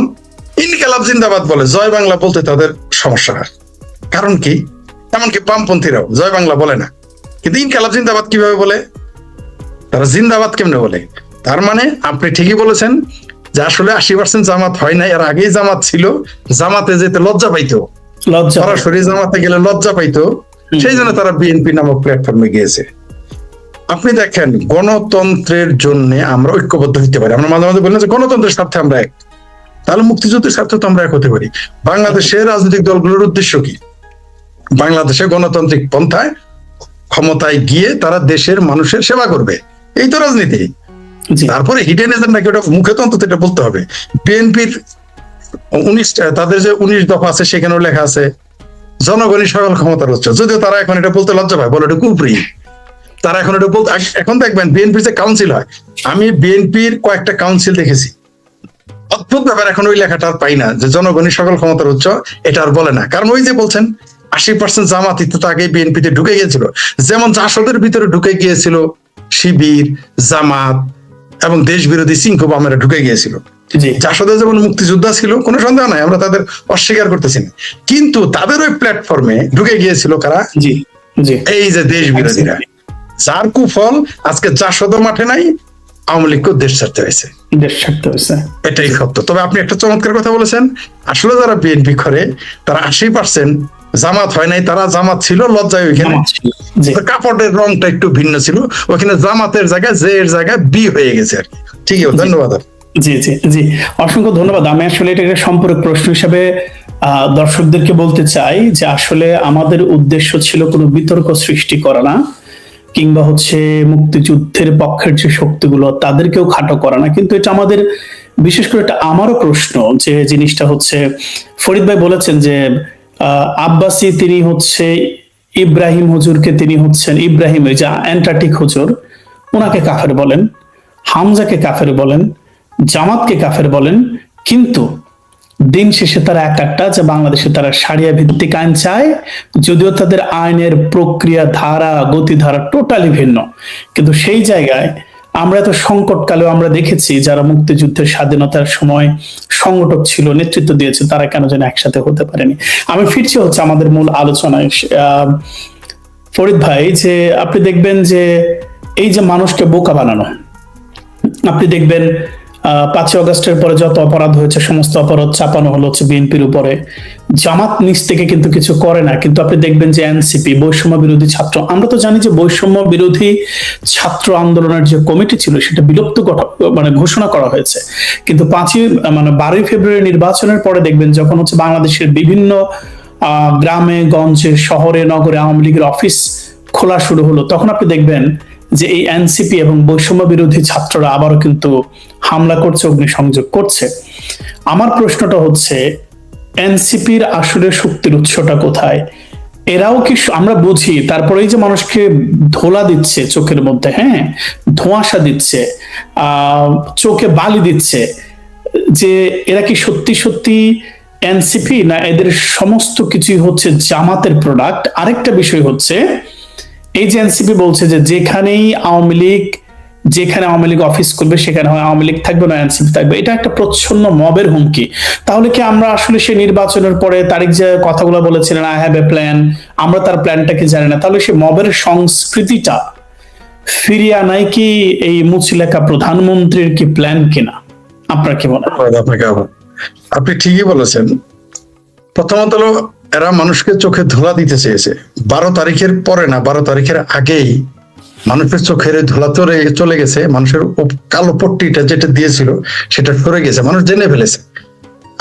B: ইনকিলাব জিন্দাবাদ বলে, জয় বাংলা বলতে তাদের সমস্যা হয়। কারণ কি? এমনকি বামপন্থীরাও জয় বাংলা বলে না, কিন্তু ইনকিলাব জিন্দাবাদ কিভাবে বলে? তারা জিন্দাবাদ কেমনে বলে? তার মানে আপনি ঠিকই বলেছেন যে আসলে 80% জামাত হয় না, এর আগেই জামাত ছিল। জামাতে যেতে লজ্জা পাইতো, সরাসরি জামাতে গেলে লজ্জা পাইতো, সেই জন্য তারা বিএনপি নামক প্ল্যাটফর্মে গিয়েছে। আপনি দেখেন, গণতন্ত্রের জন্য আমরা ঐক্যবদ্ধ হতে পারি। আমরা মাঝে মাঝে বলি না যে গণতন্ত্রের স্বার্থে আমরা এক, তাহলে মুক্তিযুদ্ধের স্বার্থে তো আমরা এক হতে পারি। বাংলাদেশের রাজনৈতিক দলগুলোর উদ্দেশ্য কি? বাংলাদেশে গণতান্ত্রিক পন্থায় ক্ষমতায় গিয়ে তারা দেশের মানুষের সেবা করবে, এই তো রাজনীতি। তারপরে হিডেন এজেন্ডা নাকি ওটা মুখে তো অন্তত এটা বলতে হবে। বিএনপির 19 তাদের যে 19 দফা আছে সেখানেও লেখা আছে জনগণই সকল ক্ষমতার উৎস, যদিও তারা এখন এটা বলতে লজ্জা পায়, বলে এটা কুফরি। তারা এখন এটা বলতে, এখন দেখবেন বিএনপির যে কাউন্সিল হয়, আমি বিএনপির কয়েকটা কাউন্সিল দেখেছি, অদ্ভুত ব্যাপার, এখন ওই লেখাটা আর পাই না যে জনগণই সকল ক্ষমতার উৎস, এটা আর বলে না। কারণ ওই যে বলছেন 80% জামাতি তো আগে বিএনপিতে ঢুকে গিয়েছিল, যেমন জাসদের ভিতরে ঢুকে গিয়েছিল শিবির, জামাত এবং দেশ বিরোধী সিংহ বামেরা ঢুকে গিয়েছিল। জাসদের যেমন মুক্তিযোদ্ধা ছিল, কোনো সন্দেহ নাই, আমরা তাদের অস্বীকার করতেছি না, কিন্তু তাদের ওই প্ল্যাটফর্মে ঢুকে গিয়েছিল কারা? এই যে দেশ বিরোধীরা, যার কুফল আজকে জাসদ মাঠে নাই, আওয়ামী লীগকে দেশ ছাড়তে হয়েছে। এটাই সত্য। তবে আপনি একটা চমৎকার কথা বলেছেন, আসলে যারা বিএনপি করে তারা 80% জামাত হয় নাই, তারা জামাত ছিল লজ্জায়, ওইখানে কাপড়ের রংটা একটু ভিন্ন ছিল, ওখানে জামাতের জায়গায় জে এর জায়গায় বি হয়ে গেছে আর কি। ঠিক আছে, ধন্যবাদ।
C: জি জি জি, অসংখ্য ধন্যবাদ। আমি আসলে এটা একটা সম্পর্ক প্রশ্ন হিসেবে দর্শকদেরকে বলতে চাই যে আসলে আমাদের উদ্দেশ্য ছিল কোনো বিতর্ক সৃষ্টি করা না, কিংবা হচ্ছে মুক্তিযুদ্ধের পক্ষের যে শক্তিগুলো তাদেরকেও খাটো করা না, কিন্তু এটা আমাদের বিশেষ করে এটা আমারও প্রশ্ন যে জিনিসটা হচ্ছে, ফরিদ ভাই বলেছেন যে আব্বাসী তিনি হচ্ছে ইব্রাহিম হুজুরকে, তিনি হচ্ছেন ইব্রাহিম ওই যে অ্যান্টার্কটিক হুজুর, ওনাকে কাফের বলেন, হামজাকে কাফের বলেন, জামাতকে কাফের বলেন, কিন্তু দিন শেষে তারা একটা যে বাংলাদেশে তারা সারিয়া ভিত্তিক আইন চায়, যদিও তাদের আইনের প্রক্রিয়া ধারা গতিধারা টোটালি ভিন্ন, কিন্তু সেই জায়গায় আমরা তো সংকটকালেও আমরা দেখেছি যারা মুক্তিযুদ্ধের স্বাধীনতার সময় সংগঠক ছিল, নেতৃত্ব দিয়েছে, তারা কেন যেন একসাথে হতে পারেনি। আমি ফিরছি হচ্ছে আমাদের মূল আলোচনায়। ফরিদ ভাই, যে আপনি দেখবেন যে এই যে মানুষকে বোকা বানানো, আপনি দেখবেন 5ই আগস্টের পরে যত অপরাধ হয়েছে সমস্ত অপরাধ চাপানো হলো হচ্ছে বিএনপির উপরে। জামাত নিচ থেকে কিন্তু কিছু করে না, কিন্তু আপনি দেখবেন যে এনসিপি বৈষম্য বিরোধী ছাত্র, আমরা তো জানি যে বৈষম্য বিরোধী ছাত্র আন্দোলনের যে কমিটি ছিল সেটা বিলুপ্ত ঘোষণা করা হয়েছে, কিন্তু 12ই ফেব্রুয়ারি নির্বাচনের পরে দেখবেন যখন হচ্ছে বাংলাদেশের বিভিন্ন গ্রামে গঞ্জে শহরে নগরে আওয়ামী লীগের অফিস খোলা শুরু হলো, তখন আপনি দেখবেন যে এই এনসিপি এবং বৈষম্য বিরোধী ছাত্ররা আবারও কিন্তু হামলা করছে, অগ্নিসংযোগ করছে। আমার প্রশ্নটা হচ্ছে, এনসিপির আসলে শক্তির উৎসটা কোথায়? এরাও কি, আমরা বুঝি তারপরেই যে মানুষকে ধোলা দিচ্ছে চোখের মধ্যে, হ্যাঁ, ধোঁয়াশা দিচ্ছে, চোখে বালি দিচ্ছে, যে এরা কি সত্যি সত্যি এনসিপি না এদের সমস্ত কিছুই হচ্ছে জামাতের প্রোডাক্ট? আরেকটা বিষয় হচ্ছে, এই যে এনসিপি বলছে যে যেখানেই আওয়ামী লীগ যেখানে আওয়ামী লীগ অফিস করবে সেখানে হয় আওয়ামী লীগ থাকবে না এনসিপি থাকবে, এটা একটা প্রচ্ছন্ন মবের হুমকি। তাহলে কি আমরা আসলে সে নির্বাচনের পরে তারিক যে কথাগুলো বলেছিলেন আই হ্যাভ এ প্ল্যান, আমরা তার প্ল্যানটাকে জানি না, তাহলে সে মবের সংস্কৃতিটা ফিরিয়ে আনাই কি এই মুছিলেখা প্রধানমন্ত্রীর কি প্ল্যান কিনা? আপনার কি মনে হয়?
B: আপনাকে আপনি ঠিকই বলেছেন। প্রথমত হলো এরা মানুষকে চোখে ধোলা দিতে চেয়েছে 12 তারিখের পরে না, 12 তারিখের আগেই মানুষের চোখের ধোলা চলে গেছে, মানুষের কালো পট্টিটা যেটা দিয়েছিল সেটা সরে গেছে, মানুষ জেনে ফেলেছে।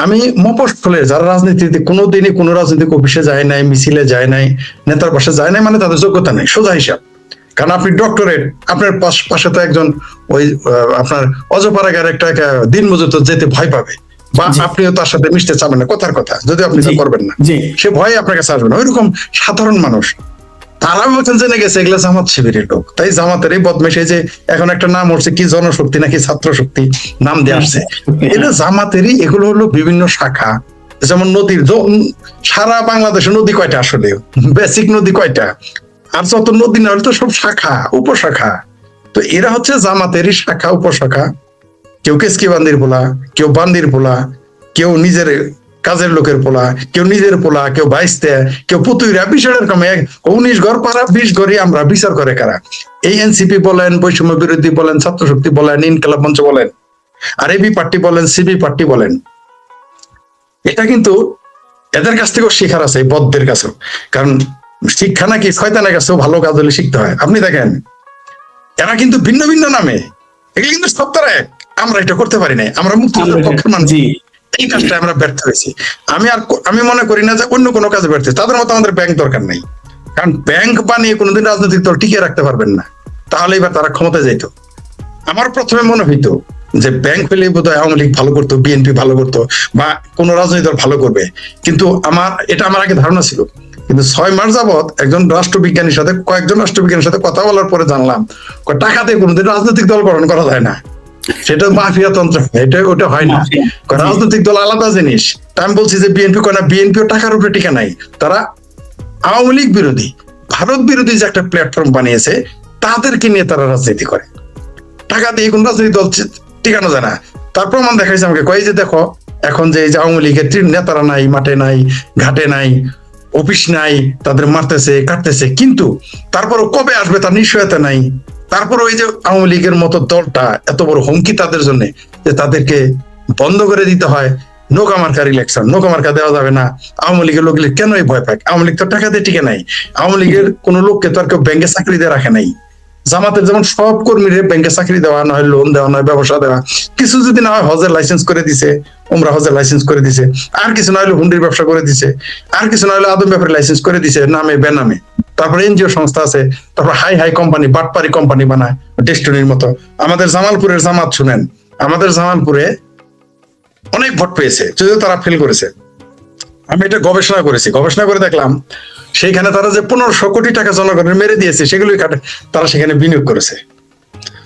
B: আমি মফস্বলে যারা রাজনীতিতে কোনোদিনই কোনো রাজনৈতিক অফিসে যায় নাই, মিছিলে যায় নাই, নেতার পাশে যায় নাই, মানে তাদের যোগ্যতা নেই, সোজা হিসাব। কারণ আপনি ডক্টরেট, আপনার পাশে তো একজন ওই আপনার অজপাড়াগার একটা দিনমজুর তো যেতে ভয় পাবে, বা আপনিও তার সাথে মিশতে চাবেন না, কথার কথা, যদি আপনি তো করবেন না, সে ভয়ে আপনার কাছে আসবে না। ওইরকম সাধারণ মানুষ তারা বলছেন জেনে গেছে এগুলো জামাত শিবিরের লোক। তাই জামাতের এই বদমেশ, এই যে এখন একটা নাম হচ্ছে কি জনশক্তি নাকি ছাত্র শক্তি নাম দিয়ে আসছে, এটা জামাতেরই। এগুলো হলো বিভিন্ন শাখা, যেমন নদীর সারা বাংলাদেশে নদী কয়টা, আসলে বেসিক নদী কয়টা, আর যত নদী না হলে তো সব শাখা উপশাখা। তো এরা হচ্ছে জামাতেরই শাখা উপশাখা। কেউ কেসকি বান্দির পোলা, কেউ বান্দির পোলা, কেউ নিজের কাজের লোকের পোলা, কেউ নিজের পোলা, কেউ বাইশতে, কেউ পুতুইরা, বিষয় এরকম 19 ঘর পাড়া 20 ঘরই আমরা বিচার করে কারা। এই এনসিপি বলেন, বৈষম্য বিরোধী বলেন, ছাত্র শক্তি বলেন, ইনকিলাব মঞ্চ বলেন, আর এবি পার্টি বলেন, সিবি পার্টি বলেন, এটা কিন্তু এদের কাছ থেকেও শিখার আছে, এই বদদের কাছেও। কারণ শিক্ষা নাকি শয়তানের কাছেও ভালো কাজ হলে শিখতে হয়। আপনি দেখেন এরা কিন্তু ভিন্ন ভিন্ন নামে, এগুলো কিন্তু সব তারা এক। আমরা এটা করতে পারি নাই, আমরা মুক্তিযুদ্ধের পক্ষের মানুষ, এই কাজটা আমরা ব্যর্থ হয়েছি। আমি মনে করি না যে অন্য কোনো কাজে ব্যর্থ, তাদের মতো আমাদের ব্যাংক দরকার নাই। কারণ ব্যাংক বানিয়ে কোনোদিন রাজনৈতিক দল টিকিয়ে রাখতে পারবেন না, তাহলে এবার তারা ক্ষমতায় যাইতো। আমার প্রথমে মনে হইতো যে ব্যাংক পেলে বোধহয় আওয়ামী লীগ ভালো করতো, বিএনপি ভালো করতো, বা কোনো রাজনৈতিক দল ভালো করবে, কিন্তু আমার আগে ধারণা ছিল। কিন্তু 6 মাস যাবৎ একজন রাষ্ট্রবিজ্ঞানীর সাথে, কয়েকজন রাষ্ট্রবিজ্ঞানীর সাথে কথা বলার পরে জানলাম টাকা দিয়ে কোনোদিন রাজনৈতিক দল গঠন করা যায় না, সেটা মাফিয়া তন্ত্র, এটা ওটা হয় না। রাজনৈতিক দল আলাদা জিনিস। তা আমি বলছি যে বিএনপি করে না, বিএনপিও টাকার উপরে টিকা নাই, তারা আওয়ামী লীগ বিরোধী, ভারত বিরোধী যে একটা প্ল্যাটফর্ম বানিয়েছে, তাদেরকে নিয়ে তারা রাজনীতি করে। টাকা দিয়ে কোন রাজনৈতিক দল টিকানো যায় না। তার প্রমাণ দেখাইছে আমাকে, কয় যে দেখো এখন যে আওয়ামী লীগের নেতারা নাই, মাঠে নাই, ঘাটে নাই, অফিস নাই, তাদের মারতেছে কাটতেছে, কিন্তু তারপরও কবে আসবে তার নিশ্চয়তা নাই। তারপর ওই যে আওয়ামী লীগের মতো দলটা এত বড় হুমকি তাদের জন্য, যে তাদেরকে বন্ধ করে দিতে হয়। নৌকা মার্কার ইলেকশন, নৌকা মার্কা দেওয়া যাবে না। আওয়ামী লীগের লোক কেনই ভয় পায়? আওয়ামী লীগ তো টাকা দিয়ে টিকে নাই। আওয়ামী লীগের কোন লোককে তো আর কেউ ব্যাংকে চাকরি দিয়ে রাখে নাই। জামাতের যেমন সব কর্মীদের ব্যাংকে চাকরি দেওয়া, নয় লোন দেওয়া, নয় ব্যবসা দেওয়া, কিছু যদি না হয় হজের লাইসেন্স করে দিছে, উমরা হজের লাইসেন্স করে দিছে, আর কিছু না হলে হুন্ডির ব্যবসা করে দিছে, আর কিছু না হলে আদম ব্যাপারে লাইসেন্স করে দিছে নামে বেনামে। তারপরে এনজিও সংস্থা আছে, তারপর হাই কোম্পানি, বাটপারি কোম্পানি বানায় ডেস্টিনির মতো। আমাদের জামালপুরের জামাত শুনেন, আমাদের জামালপুরে অনেক ভোট পেয়েছে, যদিও তারা ফেল করেছে। আমি এটা গবেষণা করেছি, গবেষণা করে দেখলাম সেইখানে তারা যে 1500 কোটি টাকা জনগণের মেরে দিয়েছে, সেগুলোই তারা সেখানে বিনিয়োগ করেছে।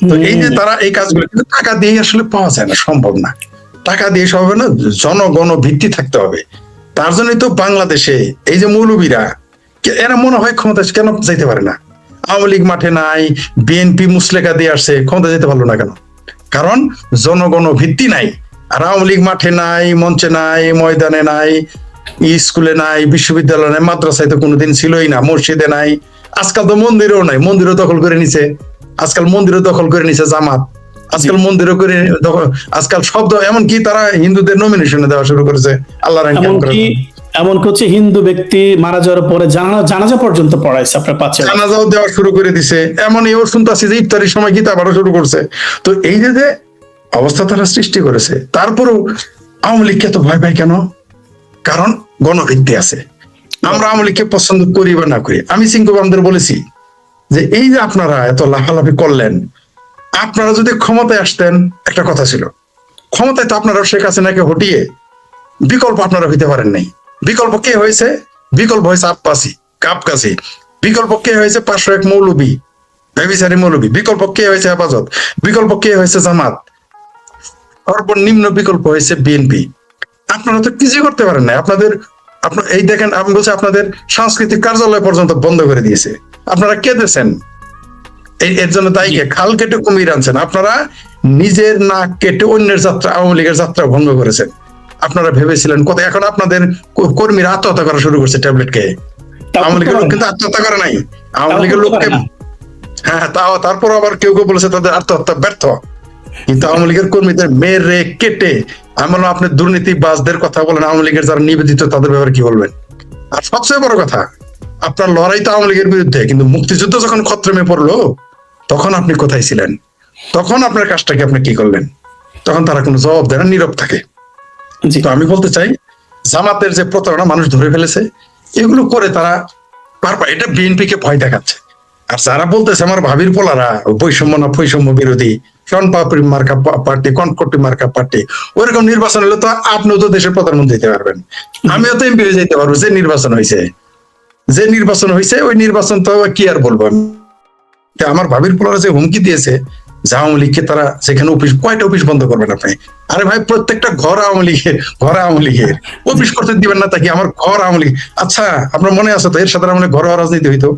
B: তো এই যে তারা এই কাজগুলো কিন্তু টাকা দিয়ে আসলে পাওয়া যায় না, সম্ভব না। টাকা দিয়ে সব হবে না, জনগণ ভিত্তি থাকতে হবে। তার জন্যই তো বাংলাদেশে এই যে মৌলবীরা, এরা মনে হয় ক্ষমতা কেন যাইতে পারে না। আওয়ামী লীগ মাঠে নাই, বিএনপি মুসলেকা দিয়ে আসছে, ক্ষমতা যেতে পারলো না কেন? কারণ জনগণ ভিত্তি নাই। আর আওয়ামী লীগ মাঠে নাই, মঞ্চে নাই, ময়দানে নাই, স্কুলে নাই, বিশ্ববিদ্যালয় নাই, মাদ্রাসায় তো কোনোদিন ছিলই না, মসজিদে নাই, আজকাল তো মন্দিরেও নাই, মন্দিরও দখল করে নিছে। আজকাল মন্দিরও দখল করে নিছে জামাত, আজকাল মন্দিরও করে দখল, আজকাল শব্দ এমনকি তারা হিন্দুদের নমিনেশনে দেওয়া শুরু করেছে আল্লাহর
C: এমন করছে, হিন্দু ব্যক্তি মারা যাওয়ার পরে জানাজা পর্যন্ত পড়াইছে, আপনার পাচ্ছে
B: জানাজাও দেওয়া শুরু করে দিছে। এমন এও শুনতেছি যে ইফতারির সময় গীতা পড়া শুরু করছে। তো এই যে অবস্থা তারা সৃষ্টি করেছে, তারপরেও আওয়ামী লীগকে এত ভয় পায় কেন? কারণ গণভিত্তি আছে। আমরা আওয়ামী লীগকে পছন্দ করি বা না করি, আমি সিংহবামদের বলেছি যে এই যে আপনারা এত লাফালাফি করলেন, আপনারা যদি ক্ষমতায় আসতেন, একটা কথা ছিল, ক্ষমতায় তো আপনারা শেখ হাসিনাকে হটিয়ে বিকল্প আপনারা হইতে পারেন নাই। বিকল্প কে হয়েছে? বিকল্প হয়েছে আব্বাসী, কাপকাসি। বিকল্প কে হয়েছে 501 মৌলবী, ব্যভিচারী মৌলবী। বিকল্প কে হয়েছে হেফাজত। বিকল্প কে হয়েছে জামাত। সর্বনিম্ন বিকল্প হয়েছে বিএনপি। আপনারা তো কিছুই করতে পারেন না। আপনার এই দেখেন, আমি বলছি আপনাদের সাংস্কৃতিক কার্যালয় পর্যন্ত বন্ধ করে দিয়েছে। আপনারা কেঁদেছেন, এর জন্য দায়ী কে? খাল কেটে কুমির আনছেন আপনারা, নিজের নাক কেটে অন্যের যাত্রা, আওয়ামী লীগের যাত্রা ভঙ্গ করেছেন। আপনারা ভেবেছিলেন কত, এখন আপনাদের কর্মীরা আত্মহত্যা করা শুরু করছে ট্যাবলেট খেয়ে। আওয়ামী লীগের লোক কিন্তু আত্মহত্যা করে নাই, আওয়ামী লীগের লোককে, হ্যাঁ তাও তারপর আবার কেউ কেউ বলেছে তাদের আত্মহত্যা ব্যর্থ, কিন্তু আওয়ামী লীগের কর্মীদের মেরে কেটে, আমার আপনি দুর্নীতিবাজদের কথা বলেন, আওয়ামী লীগের যারা নিবেদিত তাদের ব্যাপারে কি বলবেন? আর সবচেয়ে বড় কথা, আপনার লড়াই তো আওয়ামী লীগের বিরুদ্ধে, কিন্তু মুক্তিযুদ্ধ যখন খতরমে পড়লো তখন আপনি কোথায় ছিলেন? তখন আপনার কাজটাকে আপনি কি করলেন? তখন তারা কোনো জবাব দেয় না, নীরব থাকে। তো আমি বলতে চাই, জামাতের যে প্রতারণা মানুষ ধরে ফেলেছে, এগুলো করে তারা বারবার এটা বিএনপি কে ভয় দেখাচ্ছে। আর যারা বলতেছে আমার ভাবির পোলারা বৈষম্য না বৈষম্য বিরোধী, শন পাপড়ি মার্কা পার্টি, কনকটি মার্কা পার্টি, ওইরকম নির্বাচন হলে তো আপনিও তো দেশের প্রধানমন্ত্রী হতে পারবেন, আমিও তো এমপি হয়ে যেতে পারবো। যে নির্বাচন হয়েছে ওই নির্বাচন তো কি আর বলবো আমি। আমার ভাবির পোলারা যে হুমকি দিয়েছে যে আওয়ামী লীগকে তারা সেখানে অফিস, কয়টা অফিস বন্ধ করবেন আপনি? আরে ভাই, প্রত্যেকটা ঘর আওয়ামী লীগের অফিস করতে দিবেন না তাকে? আমার ঘর আওয়ামী লীগ। আচ্ছা, আপনার মনে আছে তো এর সাথে আমাদের ঘরোয়া রাজনীতি হইতো?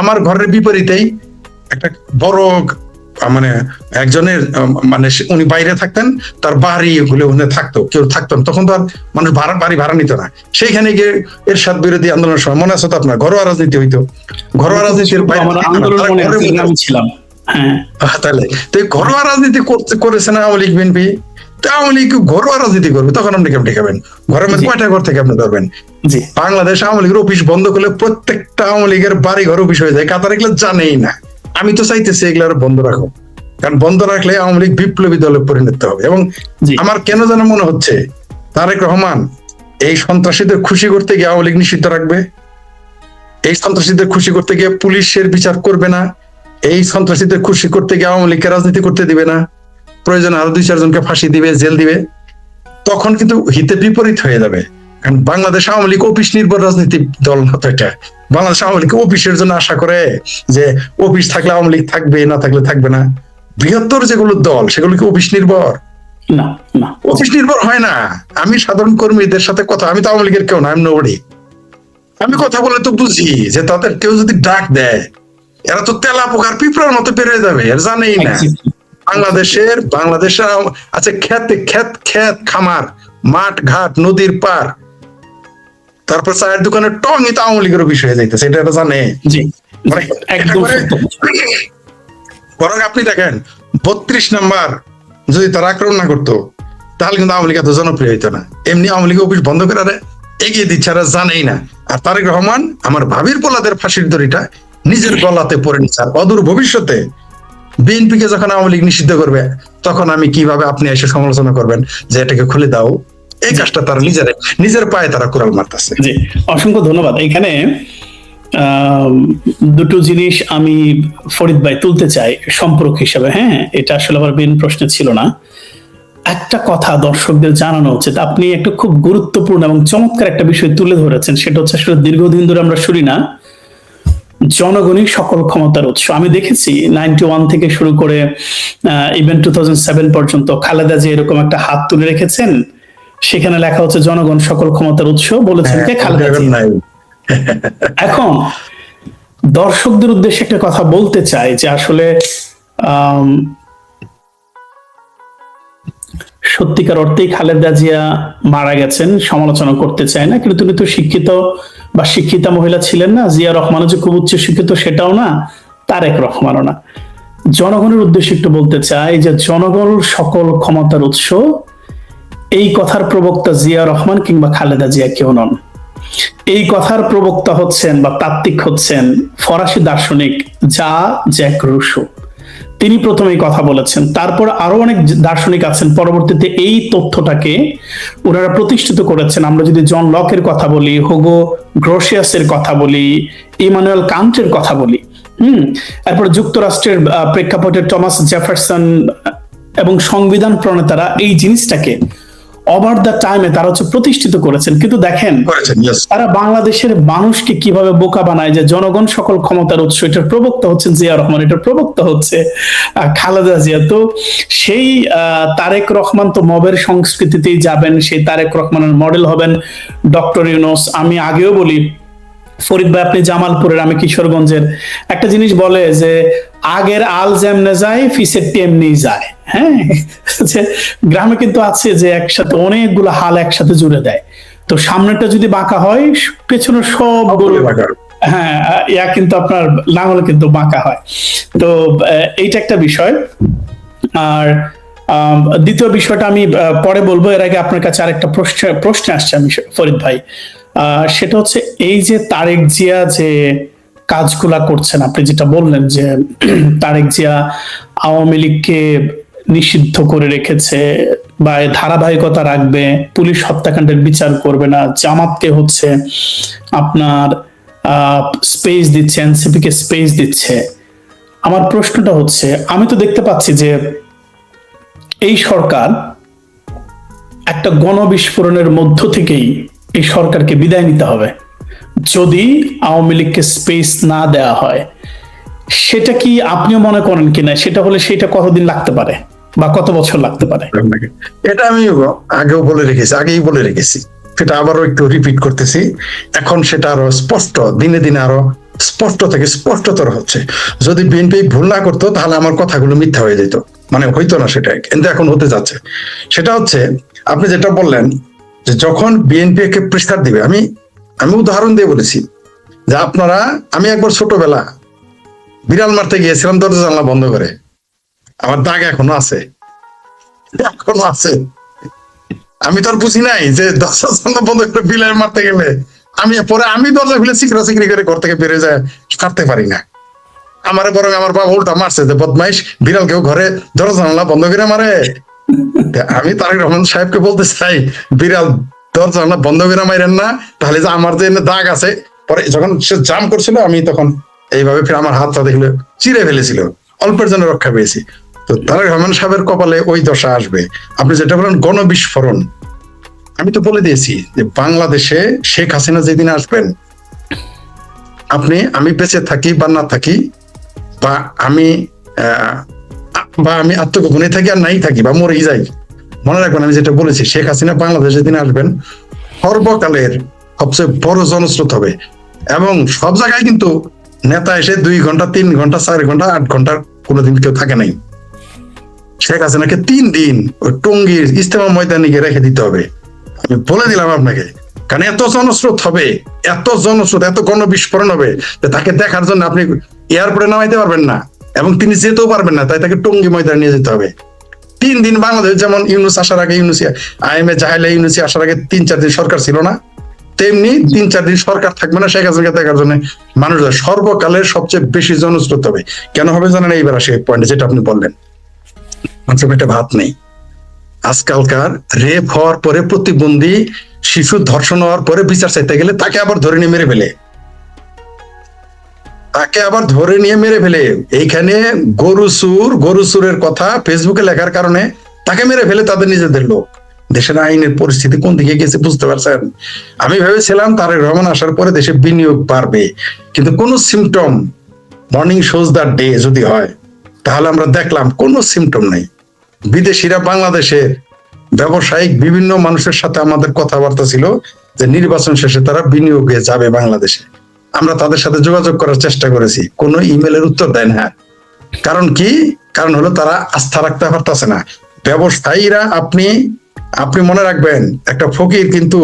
B: আমার ঘরের বিপরীতেই একটা বড় মানে একজনের মানে উনি বাইরে থাকতেন, তার বাড়ি গুলো উনি থাকতো, কেউ থাকতো না, তখন তো আর মানুষ বাড়ি ভাড়া নিত না। সেইখানে গিয়ে এরশাদ বিরোধী আন্দোলনের সময় মনে আছে তো আপনার, ঘরোয়া রাজনীতি হইতো। ঘরোয়া রাজনীতির তাহলে তো ঘরোয়া রাজনীতি করেছেন আওয়ামী লীগ বিএনপি। আওয়ামী লীগ ঘরোয়া রাজনীতি করবে, তখন আপনি কেমন ঠেকাবেন? ঘরের মধ্যে কয়টা ঘর থেকে আপনি ধরবেন? বাংলাদেশ আওয়ামী লীগের অফিস বন্ধ করলে প্রত্যেকটা আওয়ামী লীগের বাড়ি ঘর অফিস হয়ে যায়। কাতার এগুলো জানেই না। আমি তো চাইতেছি এগুলো আরো বন্ধ রাখো, কারণ বন্ধ রাখলে আওয়ামী লীগ বিপ্লবী দলে পরিণত হবে। এবং আমার কেন যেন মনে হচ্ছে তারেক রহমান এই সন্ত্রাসীদের খুশি করতে গিয়ে আওয়ামী লীগ নিষিদ্ধ রাখবে, এই সন্ত্রাসীদের খুশি করতে গিয়ে পুলিশের বিচার করবে না, এই সন্ত্রাসীদের খুশি করতে গিয়ে আওয়ামী লীগকে রাজনীতি করতে দিবে না, প্রয়োজনে আরো 2-4 জনকে ফাঁসি দিবে, জেল দিবে। তখন কিন্তু হিতে বিপরীত হয়ে যাবে। কারণ বাংলাদেশ আওয়ামী লীগ অফিস নির্ভর রাজনীতি দল না তো এটা। বাংলাদেশ আওয়ামী লীগ অফিসের জন্য আশা করে যে অফিস থাকলে আওয়ামী লীগ থাকবে, না থাকলে থাকবে না। বৃহত্তর যেগুলো দল সেগুলো কি অফিস নির্ভর?
C: না,
B: অফিস নির্ভর হয় না। আমি সাধারণ কর্মীদের সাথে কথা, আমি তো আওয়ামী লীগের কেউ না, আমি নোবডি। আমি কথা বলে তো বুঝি যে তাদের কেউ যদি ডাক দেয়, এরা তো তেলা পোকার পিঁপড়ার মতো বেড়ে যাবে, এর জানেই না। বাংলাদেশের আচ্ছা, ক্ষেত খামার, মাঠ ঘাট, নদীর পার, তারপর চায়ের দোকানের টঙই তো আওয়ামী লীগের অফিস হয়ে যাইতেছে, এটা জানে। বরং আপনি দেখেন 32 নাম্বার যদি তারা আক্রমণ না করতো তাহলে কিন্তু আওয়ামী লীগ এত জনপ্রিয় হইতো না। এমনি আওয়ামী লীগ অফিস বন্ধ করে এগিয়ে দিচ্ছে, আর জানেই না। আর তারেক রহমান আমার ভাবির পোলাদের ফাঁসির দড়িটা নিজের গলাতে পরে নিচ্ছে। আর অদূর ভবিষ্যতে বিএনপি কে যখন আওয়ামী লীগ নিষিদ্ধ করবে, তখন আমি কিভাবে আপনি এসে সমালোচনা করবেন যে এটাকে খুলে দাও? এই কাজটা তারা নিজের পায়ে তারা কুড়াল মারতেছে।
C: জি, অসংখ্য ধন্যবাদ। এখানে দুটো জিনিস আমি ফরিদ ভাই তুলতে চাই সম্পর্ক হিসাবে। হ্যাঁ, এটা আসলে আমার মেইন প্রশ্ন ছিল না। একটা কথা দর্শকদের জানানো উচিত, আপনি একটা খুব গুরুত্বপূর্ণ এবং চমৎকার একটা বিষয় তুলে ধরেছেন, সেটা হচ্ছে আসলে দীর্ঘদিন ধরে আমরা শুনি না জনগণই সকল ক্ষমতার উৎস। আমি দেখেছি 91 থেকে শুরু করে ইভেন 2007 পর্যন্ত খালেদা জিয়া এরকম একটা হাত তুলে রেখেছেন, সেখানে লেখা হচ্ছে জনগণ সকল ক্ষমতার উৎস, বলেছেন কে? খালেদা জিয়া। এখন দর্শকদের উদ্দেশ্যে একটা কথা বলতে চাই যে আসলে সত্যিকার অর্থেই খালেদা জিয়া মারা গেছেন, সমালোচনা করতে চায় না, কিন্তু তিনি তো শিক্ষিত বা শিক্ষিতা মহিলা ছিলেন না। জিয়া রহমানও যে খুব উচ্চ শিক্ষিত সেটাও না, তারেক রহমানও না। জনগণের উদ্দেশ্যে একটু বলতে চাই যে জনগণ সকল ক্ষমতার উৎস, এই কথার প্রবক্তা জিয়া রহমান কিংবা খালেদা জিয়া কেউ নন। এই কথার প্রবক্তা হচ্ছেন বা তাত্ত্বিক হচ্ছেন ফরাসি দার্শনিক জ্যাক রুসো। তিনি প্রথমে এই কথা বলেছেন, তারপর আরো অনেক দার্শনিক আছেন পরবর্তীতে এই তথ্যটাকে ওনারা প্রতিষ্ঠিত করেছেন। আমরা যদি জন লকের কথা বলি, হুগো গ্রোসিয়াসের কথা বলি, ইমানুয়েল কান্টের কথা বলি, এরপর যুক্তরাষ্ট্রের প্রেক্ষাপটে টমাস জেফারসন এবং সংবিধান প্রণেতারা এই জিনিসটাকে ওভার দ্য টাইমে তারা হচ্ছে প্রতিষ্ঠিত করেছেন। কিন্তু দেখেন তারা বাংলাদেশের মানুষকে কিভাবে বোকা বানায় যে জনগণ সকল ক্ষমতার উৎস, এটার প্রবক্তা হচ্ছেন জিয়া রহমান, এটার প্রবক্তা হচ্ছে খালেদা জিয়া। তো সেই তারেক রহমান তো মবের সংস্কৃতিতেই যাবেন, সেই তারেক রহমানের মডেল হবেন ডক্টর ইউনূস। আমি আগেও বলি, ফরিদ ভাই আপনি জামালপুরের, আমি কিশোরগঞ্জের, একটা জিনিস বলে যে আগের আল যেমনে যায় ফিসের তেমনি যায়। হ্যাঁ, যে গ্রামে কিন্তু আছে যে একসাথে অনেকগুলো হাল একসাথে জুড়ে দেয়, তো সামনেটা যদি বাঁকা হয় পেছনে সবগুলো, হ্যাঁ ইয়া কিন্তু আপনার লাঙলে কিন্তু বাঁকা হয়। তো এইটা একটা বিষয়। আর দ্বিতীয় বিষয়টা আমি পরে বলবো, এর আগে আপনার কাছে আরেকটা প্রশ্ন আসছে আমি ফরিদ ভাই, সেটা হচ্ছে এই যে তারেক জিয়া যে কাজগুলা করছেন, আপনি যেটা বললেন যে তারেক জিয়া আওয়ামী লীগকে নিষিদ্ধ করে রেখেছে বা এর ধারাবাহিকতা রাখবে, পুলিশ হত্যাকাণ্ডের বিচার করবে না, জামাতকে হচ্ছে আপনার স্পেস দিচ্ছে, এনসিপি কে স্পেস দিচ্ছে। আমার প্রশ্নটা হচ্ছে, আমি তো দেখতে পাচ্ছি যে এই সরকার একটা গণবিস্ফোরণের মধ্য থেকেই এই সরকারকে বিদায় নিতে হবে যদি আওয়ামী লীগকে স্পেস না দেওয়া হয়। সেটা কি আপনিও মনে করেন কিনা? সেটা হলে সেটা কতদিন লাগতে পারে বা কত বছর লাগতে পারে?
B: এটা আমি আগেই বলে রেখেছি, সেটা আবারও একটু রিপিট করতেছি। এখন সেটা আরো স্পষ্ট, দিনে দিনে আরো স্পষ্ট থেকে স্পষ্টতর হচ্ছে। যদি বিএনপি ভুল না করতো তাহলে আমার কথাগুলো মিথ্যা হয়ে যেত, মানে হইতো না সেটা, কিন্তু এখন হতে যাচ্ছে। সেটা হচ্ছে আপনি যেটা বললেন যে যখন বিএনপি কে প্রেসার দিবে, আমি উদাহরণ দিয়ে বলেছি যে আপনারা, আমি একবার ছোটবেলা বিড়াল মারতে গিয়েছিলাম দরজা জানলা বন্ধ করে, আমার দাগ এখনো আছে, আমি তো আর বুঝি নাই যে দরজা জানলা বন্ধ করে বিড়াল মারতে গেলে আমি দরজা খুলে চিকরি করে ঘর থেকে বেরিয়ে যায় কাটতে পারি না। আমারে বরং আমার বাবা উল্টা মারছে যে বদমাইশ, বিড়াল কেউ ঘরে দরজা জানলা বন্ধ করে মারে। আমি তারেক রহমান সাহেবকে বলতে চাই, বিড়াল দরজা জানলা বন্ধ করে মারেন না, তাহলে যে আমার যে দাগ আছে, পরে যখন সে জাম করছিল আমি তখন এইভাবে ফিরে আমার হাতটা দেখলে চিরে ফেলেছিল, অল্পের জন্য রক্ষা পেয়েছি। তো তারেক রহমান সাহেবের কপালে ওই দশা আসবে। আপনি যেটা বলেন গণবিস্ফোরণ, আমি তো বলে দিয়েছি যে বাংলাদেশে শেখ হাসিনা যেদিন আসবেন, আমি বেঁচে থাকি বা না থাকি, বা আমি আত্মগোপনে থাকি আর নাই থাকি বা মরেই যাই, মনে রাখবেন আমি যেটা বলেছি, শেখ হাসিনা বাংলাদেশে যেদিন আসবেন সর্বকালের সবচেয়ে বড় জনস্রোত হবে। এবং সব জায়গায় কিন্তু নেতা এসে 2 ঘন্টা 3 ঘন্টা 4 ঘন্টা 8 ঘন্টার কোনোদিন কেউ থাকে নাই। শেখ হাসিনাকে 3 দিন ওই টঙ্গীর ইজতেমা ময়দানে গিয়ে রেখে দিতে হবে, আমি বলে দিলাম আপনাকে। কারণ এত জনস্রোত হবে, এত গণবিস্ফোরণ হবে যে তাকে দেখার জন্য আপনি এয়ারপোর্টে নামাইতে পারবেন না, এবং তিনি যেতেও পারবেন না, তাই তাকে টঙ্গী ময়দানে নিয়ে যেতে হবে। 3 দিন বাংলাদেশ, যেমন ইউনুস আসার আগে, আইএমএ জাহেলা ইউনুসি আসার আগে 3-4 দিন সরকার ছিল না, তেমনি 3-4 দিন সরকার থাকবে না শেখ হাসিনাকে দেখার জন্য মানুষ। সর্বকালের সবচেয়ে বেশি জনস্রোত হবে। কেন হবে জানেন? এইবার আসে পয়েন্টে, যেটা আপনি বললেন, মানুষের পেটে ভাত নেই। আজকালকার রেপ হওয়ার পরে, প্রতিবন্ধী শিশু ধর্ষণ হওয়ার পরে বিচার চাইতে গেলে তাকে আবার ধরে নিয়ে মেরে ফেলে। এইখানে গরু চুরের কথা ফেসবুকে লেখার কারণে তাকে মেরে ফেলে তাদের নিজেদের লোক। দেশের আইনের পরিস্থিতি কোন দিকে গেছে বুঝতে পারছেন? আমি ভেবেছিলাম তারেক রহমান আসার পরে দেশে বিনিয়োগ বাড়বে, কিন্তু কোনো symptom, morning shows the day যদি হয়, তাহলে আমরা দেখলাম কোনো সিমটম নেই। বিদেশিরা বাংলাদেশে ব্যবসায়িক বিভিন্ন মানুষের সাথে আমাদের কথাবার্তা ছিল যে নির্বাচন শেষে তারা বিনিয়োগে যাবে বাংলাদেশে। আমরা তাদের সাথে যোগাযোগ করার চেষ্টা করেছি, কোনো ইমেলের উত্তর দেয় না। কারণ কি? কারণ হলো তারা আস্থা রাখতে পারতেছে না। ব্যবসায়ীরা, আপনি মনে রাখবেন, একটা ফকির কিন্তু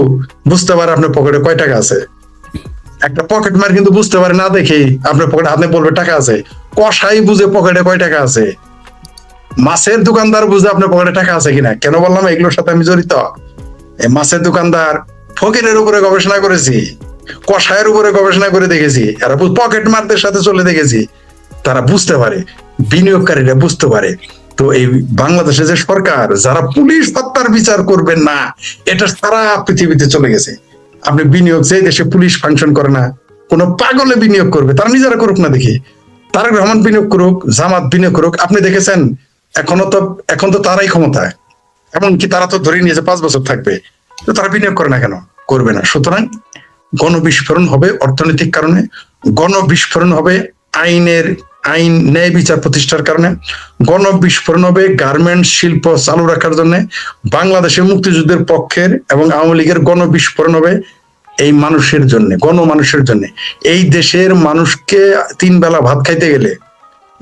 B: বুঝতে পারে আপনার পকেটে কয় টাকা আছে, একটা পকেট মার কিন্তু বুঝতে পারে না দেখেই আপনার পকেটে হাতে বলবে টাকা আছে। কসাই বুঝে পকেটে কয় টাকা আছে, মাছের দোকানদার বুঝে আপনার পকেটে টাকা আছে কিনা। কেন বললাম এগুলোর সাথে আমি জড়িত? এই মাছের দোকানদার ফকিরের উপরে গবেষণা করেছি, কসাইয়ের উপরে গবেষণা করে দেখেছি, এরা পকেট মারদের সাথে চলে দেখেছি, তারা বুঝতে পারে, বিনিয়োগকারীরা বুঝতে পারে। তো এই বাংলাদেশে যে সরকার, যারা পুলিশ হত্যার বিচার করবেন না, এটা সারা পৃথিবীতে চলে গেছে। আপনি বিনিয়োগ, যে দেশে পুলিশ ফাংশন করে না, কোন পাগলে বিনিয়োগ করবে, তারা নিজেরা করুক না দেখি। তারেক রহমান বিনিয়োগ করুক, জামাত বিনিয়োগ করুক, আপনি দেখেছেন এখন তো তারাই ক্ষমতায়, এমনকি তারা তো ধরে নিয়েছে 5 বছর থাকবে, তো তারা বিনিয়োগ করে না কেন? করবে না। সুতরাং গণবিস্ফোরণ হবে অর্থনৈতিক কারণে, গণবিস্ফোরণ হবে আইন ন্যায় বিচার প্রতিষ্ঠার কারণে, গণবিস্ফোরণ হবে গার্মেন্টস শিল্প চালু রাখার জন্য, বাংলাদেশের মুক্তিযুদ্ধের পক্ষের এবং আওয়ামী লীগের গণবিস্ফোরণ হবে এই মানুষের জন্য, গণমানুষের জন্য। এই দেশের মানুষকে 3 বেলা ভাত খাইতে গেলে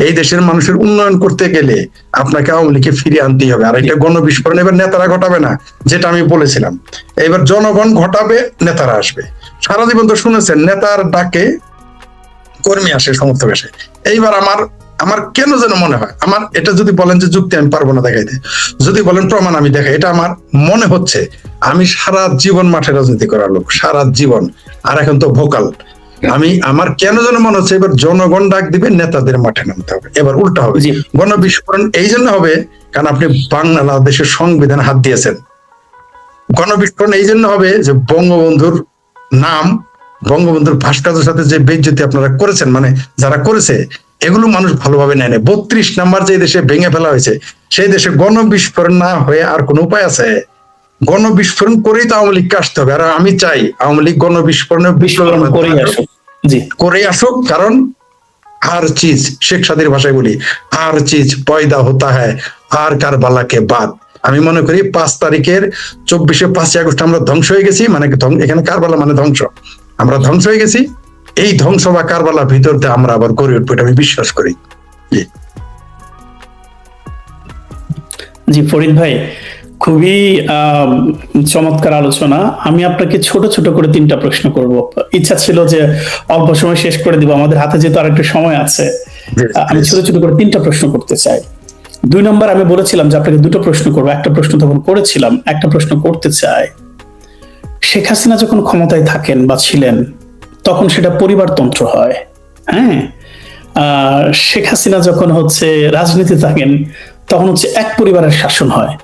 B: এই দেশের মানুষের উন্নয়ন করতে গেলে আপনাকে আওয়ামী লীগকে ফিরিয়ে আনতেই হবে। আর এটা গণবিস্ফোরণ এবার নেতারা ঘটাবে না, যেটা আমি বলেছিলাম, এবার জনগণ ঘটাবে, নেতারা আসবে। সারা জীবন তো শুনেছেন নেতার ডাকে কর্মী আসে, সমর্থক আসে। এইবার আমার কেন যেন মনে হয়, আমার এটা যদি বলেন যে যুক্তি আমি পারবো না দেখাইতে, যদি বলেন প্রমাণ আমি দেখাই, এটা আমার মনে হচ্ছে আমি সারা জীবন মাঠে রাজনীতি করার লোক, সারা জীবন, আর এখন তো ভোকাল। আমার কেন যেন মনে হচ্ছে এবার জনগণ ডাক দিবে, নেতাদের মাঠে নামতে হবে। এবার উল্টা হবে, গণবিস্ফোরণ এই জন্য হবে কারণ আপনি বাংলাদেশের সংবিধান হাত দিয়েছেন। গণবিস্ফোরণ এই জন্য হবে যে বঙ্গবন্ধুর নাম, বঙ্গবন্ধুর ভাস্কর্যের সাথে যে বেইজ্জতি আপনারা করেছেন, মানে যারা করেছে, এগুলো মানুষ ভালোভাবে নেয় না। 32 নাম্বার যে দেশে ভেঙে ফেলা হয়েছে, সেই দেশে গণবিস্ফোরণ না হয়ে আর কোনো উপায় আছে? গণবিস্ফোরণ করেই তো আওয়ামী লীগকে আসতে হবে। আর আমি চাই আওয়ামী লীগ গণবিস্ফোরণে করেই আসুক, কারণ हर चीज शेख सादिर भाषाয় বলি हर चीज পয়দা होता है আর কারবালা के बाद। আমি মনে করি 5 তারিখের 24 আগস্ট আমরা ধ্বংস হয়ে গেছি, মানে এখানে কারবালা মানে ধ্বংস, আমরা ধ্বংস হয়ে গেছি। এই ধ্বংস বা কারবালা ভিতর দিয়ে আমরা আবার গড়ে উঠবো, এটা আমি বিশ্বাস করি।
C: জি ফরিদ ভাই, খুবই চমৎকার আলোচনা। আমি আপনাকে ছোট ছোট করে 3টা প্রশ্ন করব। ইচ্ছা ছিল যে অল্প সময় শেষ করে দিব, আমাদের হাতে যেহেতু আরেকটু সময় আছে, আমি ছোট ছোট করে 3টা প্রশ্ন করতে চাই। 2 নম্বর আমি বলেছিলাম যে আপনাকে 2টো প্রশ্ন করবো, একটা প্রশ্ন তখন করেছিলাম, একটা প্রশ্ন করতে চাই। শেখ হাসিনা যখন ক্ষমতায় থাকেন বা ছিলেন, তখন সেটা পরিবারতন্ত্র হয়, হ্যাঁ। শেখ হাসিনা যখন হচ্ছে রাজনীতি থাকেন, তখন হচ্ছে এক পরিবারের শাসন হয়।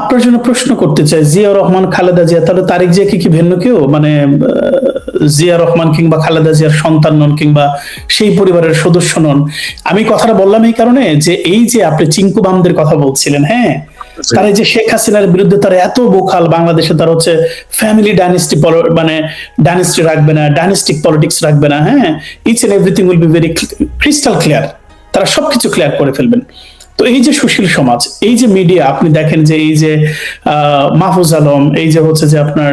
C: আপনার জন্য প্রশ্ন করতে চাই, জিয়া রহমান, খালেদা জিয়া, তাহলে তারেক জিয়া কি ভিন্ন কেউ? মানে জিয়া রহমান কিংবা খালেদা জিয়ার সন্তান নন, কিংবা সেই পরিবারের সদস্য নন? আমি কথাটা বললাম এই কারণে যে এই যে আপনি চিঙ্কু বামদের কথা বলছিলেন, হ্যাঁ, তারা যে শেখ হাসিনার বিরুদ্ধে তারা এত বোকাল, বাংলাদেশে তারা হচ্ছে ফ্যামিলি ডাইনেস্টি, মানে ডাইনেস্টি রাখবে না, ডাইনেস্টিক পলিটিক্স রাখবে না, হ্যাঁ, each and everything will be very crystal clear, তারা সবকিছু ক্লিয়ার করে ফেলবেন। তো এই যে সুশীল সমাজ, এই যে মিডিয়া, আপনি দেখেন যে এই যে মাহফুজ আলম, এই যে হচ্ছে যে আপনার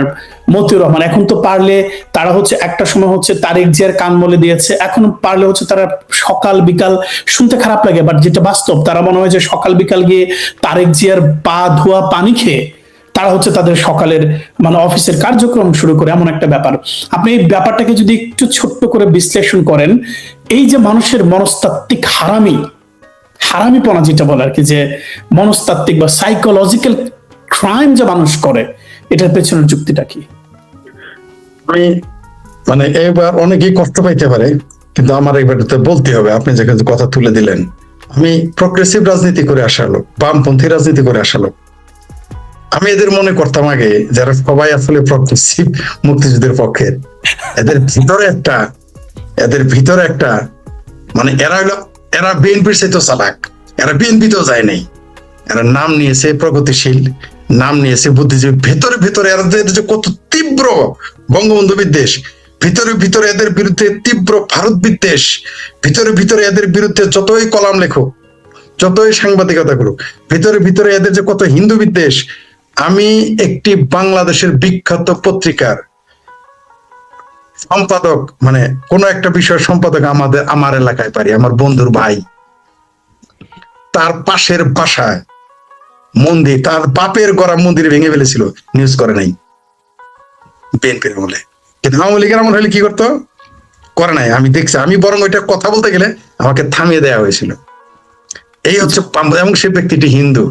C: মতিউর রহমান, এখন তো পারলে তারা হচ্ছে একটা সময় হচ্ছে তারেক জিয়ার কান মলে দিয়েছে, এখন পারলে হচ্ছে তারা সকাল বিকাল, শুনতে খারাপ লাগে বাট যেটা বাস্তব, তারা মনে হয় যে সকাল বিকাল গিয়ে তারেক জিয়ার পা ধোয়া পানি খেয়ে তারা হচ্ছে তাদের সকালের মানে অফিসের কার্যক্রম শুরু করে, এমন একটা ব্যাপার। আপনি এই ব্যাপারটাকে যদি একটু ছোট্ট করে বিশ্লেষণ করেন, এই যে মানুষের মনস্তাত্ত্বিক হারামিপনা যেটা বলে আর কি, যে মনস্তাত্ত্বিক বা সাইকোলজিক্যাল ক্রাইম যে মানুষ করে, এটার পেছনের যুক্তিটা কি?
B: আমি মানে এবার অনেকেই কষ্ট পাইতে পারে, কিন্তু আমার এবার বলতে হবে, আপনি যেখানে কথা তুলে দিলেন, আমি প্রগ্রেসিভ রাজনীতি করে আসা লোক, বামপন্থী রাজনীতি করে আসা লোক। আমি এদের মনে করতাম আগে যারা সবাই আসলে প্রগ্রেসিভ মুক্তিযুদ্ধের পক্ষে, এদের ভিতরে একটা মানে এরা বিএনপির চাইতে চালাক, এরা বিএনপিতেও যায় নাই, এরা নাম নিয়েছে প্রগতিশীল, নাম নিয়েছে বুদ্ধিজীবী। ভেতরে এদের যে কত তীব্র বঙ্গবন্ধু বিদ্বেষ, ভিতরে এদের বিরুদ্ধে তীব্র ভারত বিদ্বেষ, ভিতরে এদের বিরুদ্ধে যতই কলাম লেখো, যতই সাংবাদিকতা করুক, ভিতরে এদের যে কত হিন্দু বিদ্বেষ। আমি একটি বাংলাদেশের বিখ্যাত পত্রিকার সম্পাদক, মানে কোন একটা বিষয়ের সম্পাদক আমার এলাকায় পারি, আমার বন্ধুর ভাই, তার পাশের বাসায় মন্দির, তার বাপের গড়া মন্দির ভেঙে ফেলেছিল, নিউজ করে নাই বিএনপির আমলে। কিন্তু আওয়ামী লীগের আমল হলে কি করতো? করে নাই, আমি দেখছি। আমি বরং ওইটা কথা বলতে গেলে আমাকে থামিয়ে দেওয়া হয়েছিল। এই হচ্ছে এবং সে ব্যক্তিটি হিন্দু।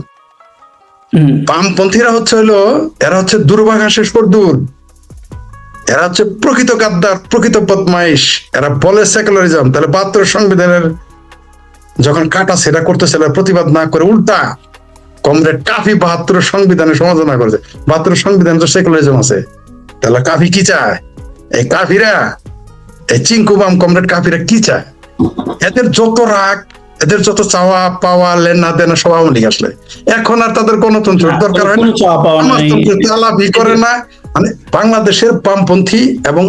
B: বামপন্থীরা হচ্ছে এরা হচ্ছে দুর্ভাগাশের দূর, এরা হচ্ছে প্রকৃত গাদ্দার, প্রকৃত বদমাইশ। এরা বলে সেকুলারিজম, তাহলে 72 সংবিধানের যখন কাটা সেটা করতেছিল, প্রতিবাদ না করে উল্টা কমরেড কাফি 72 সংবিধানের সমালোচনা করেছে। 72 সংবিধানে তো সেকুলারিজম আছে, তাহলে কাফি কি চায়? এই কাফিরা, এই চিঙ্কু বাম কমরেড কাফিরা কি চায়? এদের যত রাগ, এদের যত চাওয়া পাওয়া, লেনা দেনা সব আওয়ামী লীগ আসলে। এখন আর তাদের গণতন্ত্র দরকার হয় না, চালাবি করে না। মানে বাংলাদেশের বামপন্থী এবং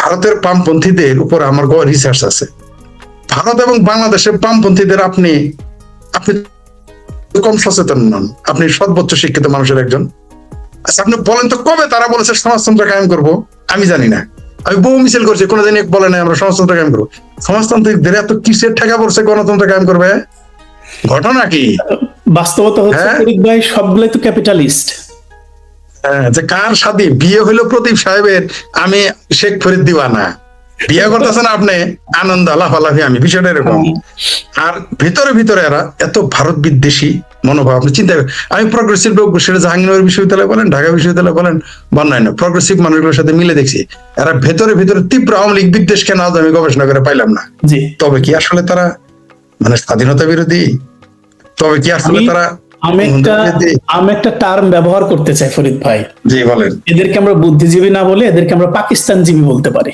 B: ভারতের বামপন্থীদের উপর আমার রিসার্চ আছে। ভারত এবং বাংলাদেশের বামপন্থীদের আপনি কম সচেতন নন, আপনি সর্বোচ্চ শিক্ষিত মানুষের একজন। আচ্ছা আপনি বলেন তো কবে তারা বলেছে সমাজতন্ত্র কায়েম করব? আমি জানি না। আমি বহু মিছিল করছি, কোনোদিন বলে নাই আমরা সমাজতন্ত্র কায়েম করবো। সমাজতান্ত্রিকদের এত কিসের ঠেকা পড়ছে গণতন্ত্র কায়েম করবে? ঘটনা কি?
C: বাস্তবতা হচ্ছে
B: হ্যাঁ?
C: ফরিদ ভাই সবগুলোই তো ক্যাপিটালিস্ট।
B: হ্যাঁ, যে কার সাথে বিয়ে হইলো প্রদীপ সাহেবের, আমি শেখ ফরিদ দিওয়ানা, বিয়ে করতেছেন আপনি, আনন্দ লাফালাফি আমি, বিষয়টা এরকম। আর ভিতরে ভিতরে এরা এত ভারত বিদ্বেষী মনোভাব, আপনি চিন্তা করেন। আমি প্রগ্রেসিভ লোক, সেটা জাহাঙ্গীরনগর বিশ্ববিদ্যালয় বলেন, ঢাকা বিশ্ববিদ্যালয় বলেন, বন্যান্য প্রগ্রেসিভ মানুষগুলোর সাথে মিলে দেখছি, এরা ভেতরে ভিতরে তীব্র আওয়ামী লীগ বিদ্বেষ কেন আজ আমি গবেষণা করে পাইলাম না।
C: জি,
B: তবে কি আসলে তারা মানে স্বাধীনতা বিরোধী? তবে কি আসলে তারা
C: আমি একটা টার্ম ব্যবহার করতে চাই ফরিদ ভাই।
B: জি বলেন।
C: এদেরকে আমরা বুদ্ধিজীবী না বলে এদেরকে আমরা পাকিস্তানজীবী বলতে পারি।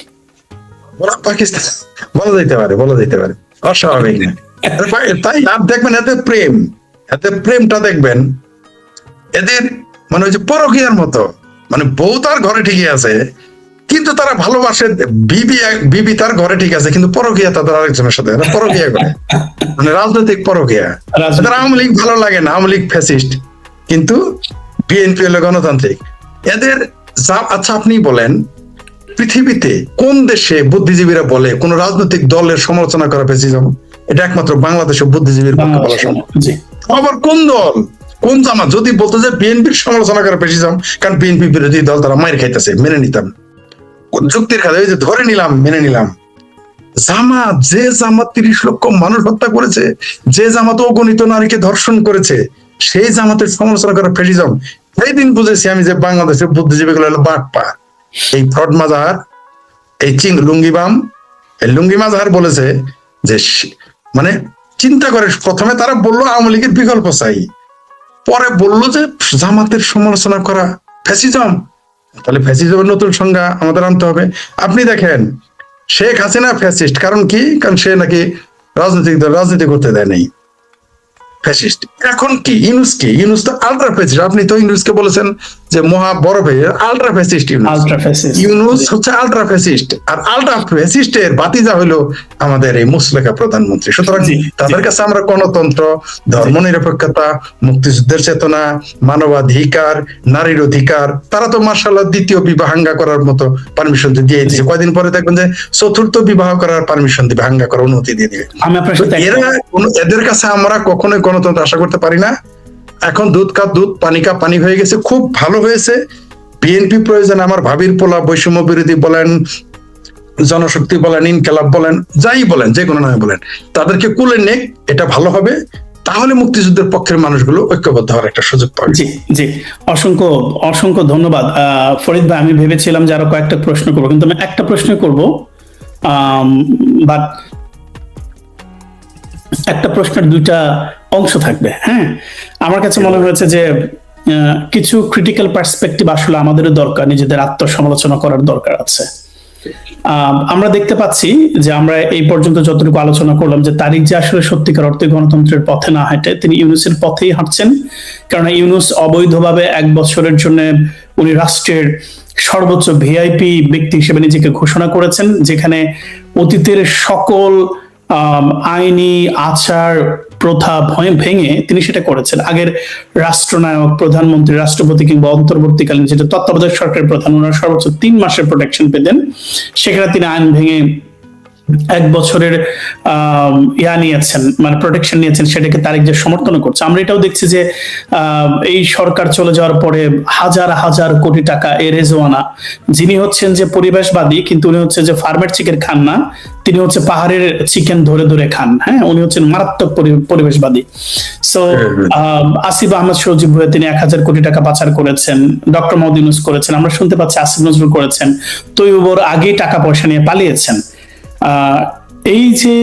B: পাকিস্তান বলা যেতে পারে, বলা যেতে পারে, অস্বাভাবিক না। তাই আর দেখবেন এতে প্রেমটা দেখবেন এদের মানে ওই যে পরকীয়ার মতো, মানে বউ তার ঘরে ঠিকই আছে কিন্তু তারা ভালোবাসে, বিবি তার ঘরে ঠিক আছে কিন্তু পরকীয়া তাদের আরেকজনের সাথে, এরা পরকীয়া করে, মানে রাজনৈতিক পরকীয়া। এদের আওয়ামী লীগ ভালো লাগে না, আওয়ামী লীগ ফ্যাসিস্ট, কিন্তু বিএনপি হলো গণতান্ত্রিক। এদের আচ্ছা আপনি বলেন, পৃথিবীতে কোন দেশে বুদ্ধিজীবীরা বলে কোন রাজনৈতিক দলের সমালোচনা করা ফ্যাসিজম? এটা একমাত্র বাংলাদেশের বুদ্ধিজীবীর পক্ষে বলা সম্ভব। আবার কোন দল, কোন জামাত যদি বলতো যে বিএনপির সমালোচনা করা ফ্যাসিজম, কারণ বিএনপি বিরোধী দল, তারা মাইর খাইতেছে, মেনে নিতাম, যুক্তির খাতে ওই যে ধরে নিলাম, মেনে নিলাম। জামাত, যে জামাত 30 লক্ষ মানুষ হত্যা করেছে, যে জামাত অগণিত নারীকে ধর্ষণ করেছে, সেই জামাতের সমালোচনা করা ফ্যাসিজম। সেই দিন বুঝেছি আমি যে বাংলাদেশের বুদ্ধিজীবী গুলো হলো বাটপা। এই ফ্রড মাজাহার, এই লুঙ্গিবাম, এই লুঙ্গি মাজাহার বলেছে যে মানে চিন্তা করে, প্রথমে তারা বললো আওয়ামী লীগের বিকল্প চাই, পরে বললো যে জামাতের সমালোচনা করা ফ্যাসিজম। তাহলে ফ্যাসিজমের নতুন সংজ্ঞা আমাদের আনতে হবে। আপনি দেখেন শেখ হাসিনা ফ্যাসিস্ট, কারণ কি? কারণ সে নাকি রাজনীতি করতে দেয় নাই, ফ্যাসিস্ট। এখন কি ইউনুস? কি ইউনুস তো আলট্রা ফ্যাসিস্ট। আপনি তো ইউনুসকে বলেছেন যে মহা বড় আলট্রা ফ্যাসিস্ট। ইউনুস হচ্ছে আলট্রা ফ্যাসিস্ট, আর আলট্রা ফ্যাসিস্টের বাতিজা হইলো আমাদের এই মুসলেখা প্রধানমন্ত্রী। সুতরাং তাদের কাছে আমরা গণতন্ত্র, ধর্মনিরপেক্ষতা, মুক্তিযুদ্ধের চেতনা, মানবাধিকার, নারীর অধিকার, তারা তো মার্শাল্লাহ দ্বিতীয় বিবাহ হাঙ্গা করার মতো পারমিশন দিয়ে দিয়েছে। কয়দিন পরে দেখবেন যে চতুর্থ বিবাহ করার পারমিশন দিবে, হাঙ্গা করার অনুমতি দিয়ে দিবে। এদের কাছে আমরা কখনোই গণতন্ত্র আশা করতে পারি না। এখন দুধ কা দুধ, পানি কা পানি হয়ে গেছে। খুব ভালো হয়েছে বিএনপি প্রয়োজন, আমার ভাবির পোলা, বৈষম্য বিরোধী বলেন, জনশক্তি বলেন, ইনকেলাব বলেন, যাই বলেন, যে কোনো নামে বলেন, তাদেরকে কুলে নেক, এটা ভালো হবে। তাহলে মুক্তিযুদ্ধের পক্ষের মানুষগুলো ঐক্যবদ্ধ হওয়ার একটা সুযোগ পাবে।
C: জি জি, অসংখ্য অসংখ্য ধন্যবাদ ফরিদ ভাই। আমি ভেবেছিলাম যে আরো কয়েকটা প্রশ্ন করবো, কিন্তু আমি একটা প্রশ্ন করবো, বাট একটা প্রশ্নের দুইটা অংশ থাকবে। হ্যাঁ, আমার কাছে মনে হয়েছে যে কিছু ক্রিটিক্যাল পার্সপেক্টিভ আসলে আমাদেরও দরকার, নিজেদের আত্মসমালোচনা করার দরকার আছে। আমরা দেখতে পাচ্ছি যে আমরা এই পর্যন্ত যতটুকু আলোচনা করলাম যে তারিক যে আসলে সত্যিকার অর্থে গণতন্ত্রের পথে না হাঁটে, তিনি ইউনুসের পথেই হাঁটছেন। কারণ ইউনুস অবৈধভাবে 1 বছরের জন্য উনি রাষ্ট্রের সর্বোচ্চ ভিআইপি ব্যক্তি হিসেবে নিজেকে ঘোষণা করেছেন, যেখানে অতীতের সকল আইনি আচার প্রথা ভেঙে তিনি সেটা করেছেন। আগের রাষ্ট্রনায়ক, প্রধানমন্ত্রী, রাষ্ট্রপতি কিংবা অন্তর্বর্তীকালীন যেটা তত্ত্বাবধায়ক সরকারের প্রধান, ওনারা সর্বোচ্চ 3 মাসের প্রোটেকশন পেতেন। সেখানে তিনি আইন ভেঙে 1 বছরের নিয়েছেন, মানে প্রোটেকশন নিয়েছেন, সেটাকে তারিক যে সমর্থন করছে। আমরা এটাও দেখছি যে এই সরকার চলে যাওয়ার পরে হাজার হাজার কোটি টাকা এই রেজওয়ানা, যিনি হচ্ছেন যে পরিবেশবাদী, কিন্তু উনি হচ্ছে যে ফার্মের চিকেন খান না, তিনি হচ্ছে পাহাড়ের চিকেন ধরে ধরে খান। হ্যাঁ, উনি হচ্ছেন মারাত্মক পরিবেশবাদী। সো আসিফ আহমদ সজীব ভুঁইয়া তিনি 1000 কোটি টাকা পাচার করেছেন, ডক্টর মোহাম্মদ ইউনূস করেছেন, আমরা শুনতে পাচ্ছি আসিফ নজরুল করেছেন, তৈয়বর আগেই টাকা পয়সা নিয়ে পালিয়েছেন। এই যে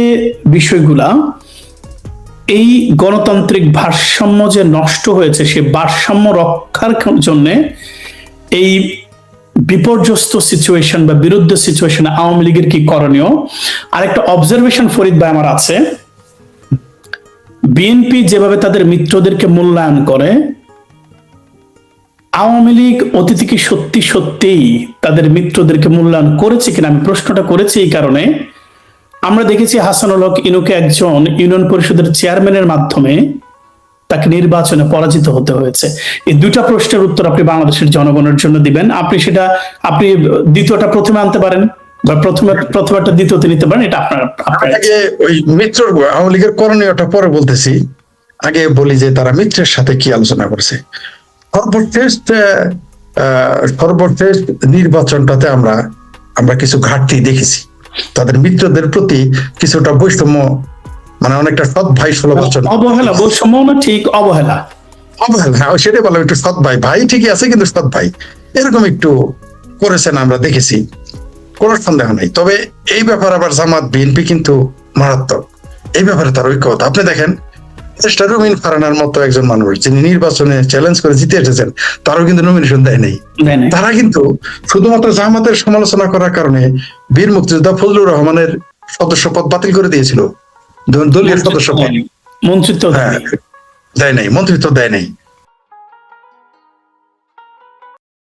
C: বিষয়গুলা, এই গণতান্ত্রিক ভারসাম্য যে নষ্ট হয়েছে, সে ভারসাম্য রক্ষার জন্য এই বিপর্যস্ত সিচুয়েশন বা বিরুদ্ধ সিচুয়েশনে আওয়ামী লীগের কি করণীয়? আরেকটা অবজারভেশন ফরিদ ভাই আমার আছে, বিএনপি যেভাবে তাদের মিত্রদেরকে মূল্যায়ন করে, আওয়ামী লীগ অতীতে কি সত্যি সত্যিই তাদের মিত্রদেরকে মূল্যায়ন করেছে কিনা? আমি প্রশ্নটা করেছি এই কারণে, আমরা দেখেছি হাসানুল হক ইনুকে একজন ইউনিয়ন পরিষদের চেয়ারম্যানের মাধ্যমে তাকে নির্বাচনে পরাজিত হতে হয়েছে। এই দুইটা প্রশ্নের উত্তর আপনি বাংলাদেশের জনগণের জন্য দিবেন। আপনি দ্বিতীয়টা প্রথমে আনতে পারেন। বা প্রথমটা দ্বিতীয়তে নিতে পারেন, এটা আপনার আপনার
B: আগে ওই মিত্র আওয়ামী লীগের করণীয়টা পরে বলতেছি, আগে বলি যে তারা মিত্রের সাথে কি আলোচনা করছে। সর্বশেষ নির্বাচনটাতে আমরা কিছু ঘাটতি দেখেছি, তাদের মিত্রদের প্রতি কিছুটা বৈষম্য, মানে অনেকটা সৎ ভাই সুলভ
C: অবহেলা, বৈষম্য না, ঠিক অবহেলা,
B: হ্যাঁ সেটাই বললাম, একটু সৎ ভাই, ভাই ঠিকই আছে কিন্তু সৎ ভাই এরকম একটু করেছেন আমরা দেখেছি, কোনো সন্দেহ নেই। তবে এই ব্যাপারে আবার জামাত বিএনপি কিন্তু মারাত্মক, এই ব্যাপারে তার ঐক্যতা। আপনি দেখেন রুমিন ফারানার মতো একজন মানুষ যিনি নির্বাচনে চ্যালেঞ্জ করে জিতে এসেছেন, তারও কিন্তু নমিনেশন দেয় নাই। তারা কিন্তু শুধুমাত্র জামাতের সমালোচনা করার কারণে বীর মুক্তিযোদ্ধা ফজলুর রহমানের সদস্য পদ বাতিল করে দিয়েছিল, দলীয় সদস্য পদ,
C: মন্ত্রিত্ব
B: হ্যাঁ দেয় নাই, মন্ত্রিত্ব দেয় নাই।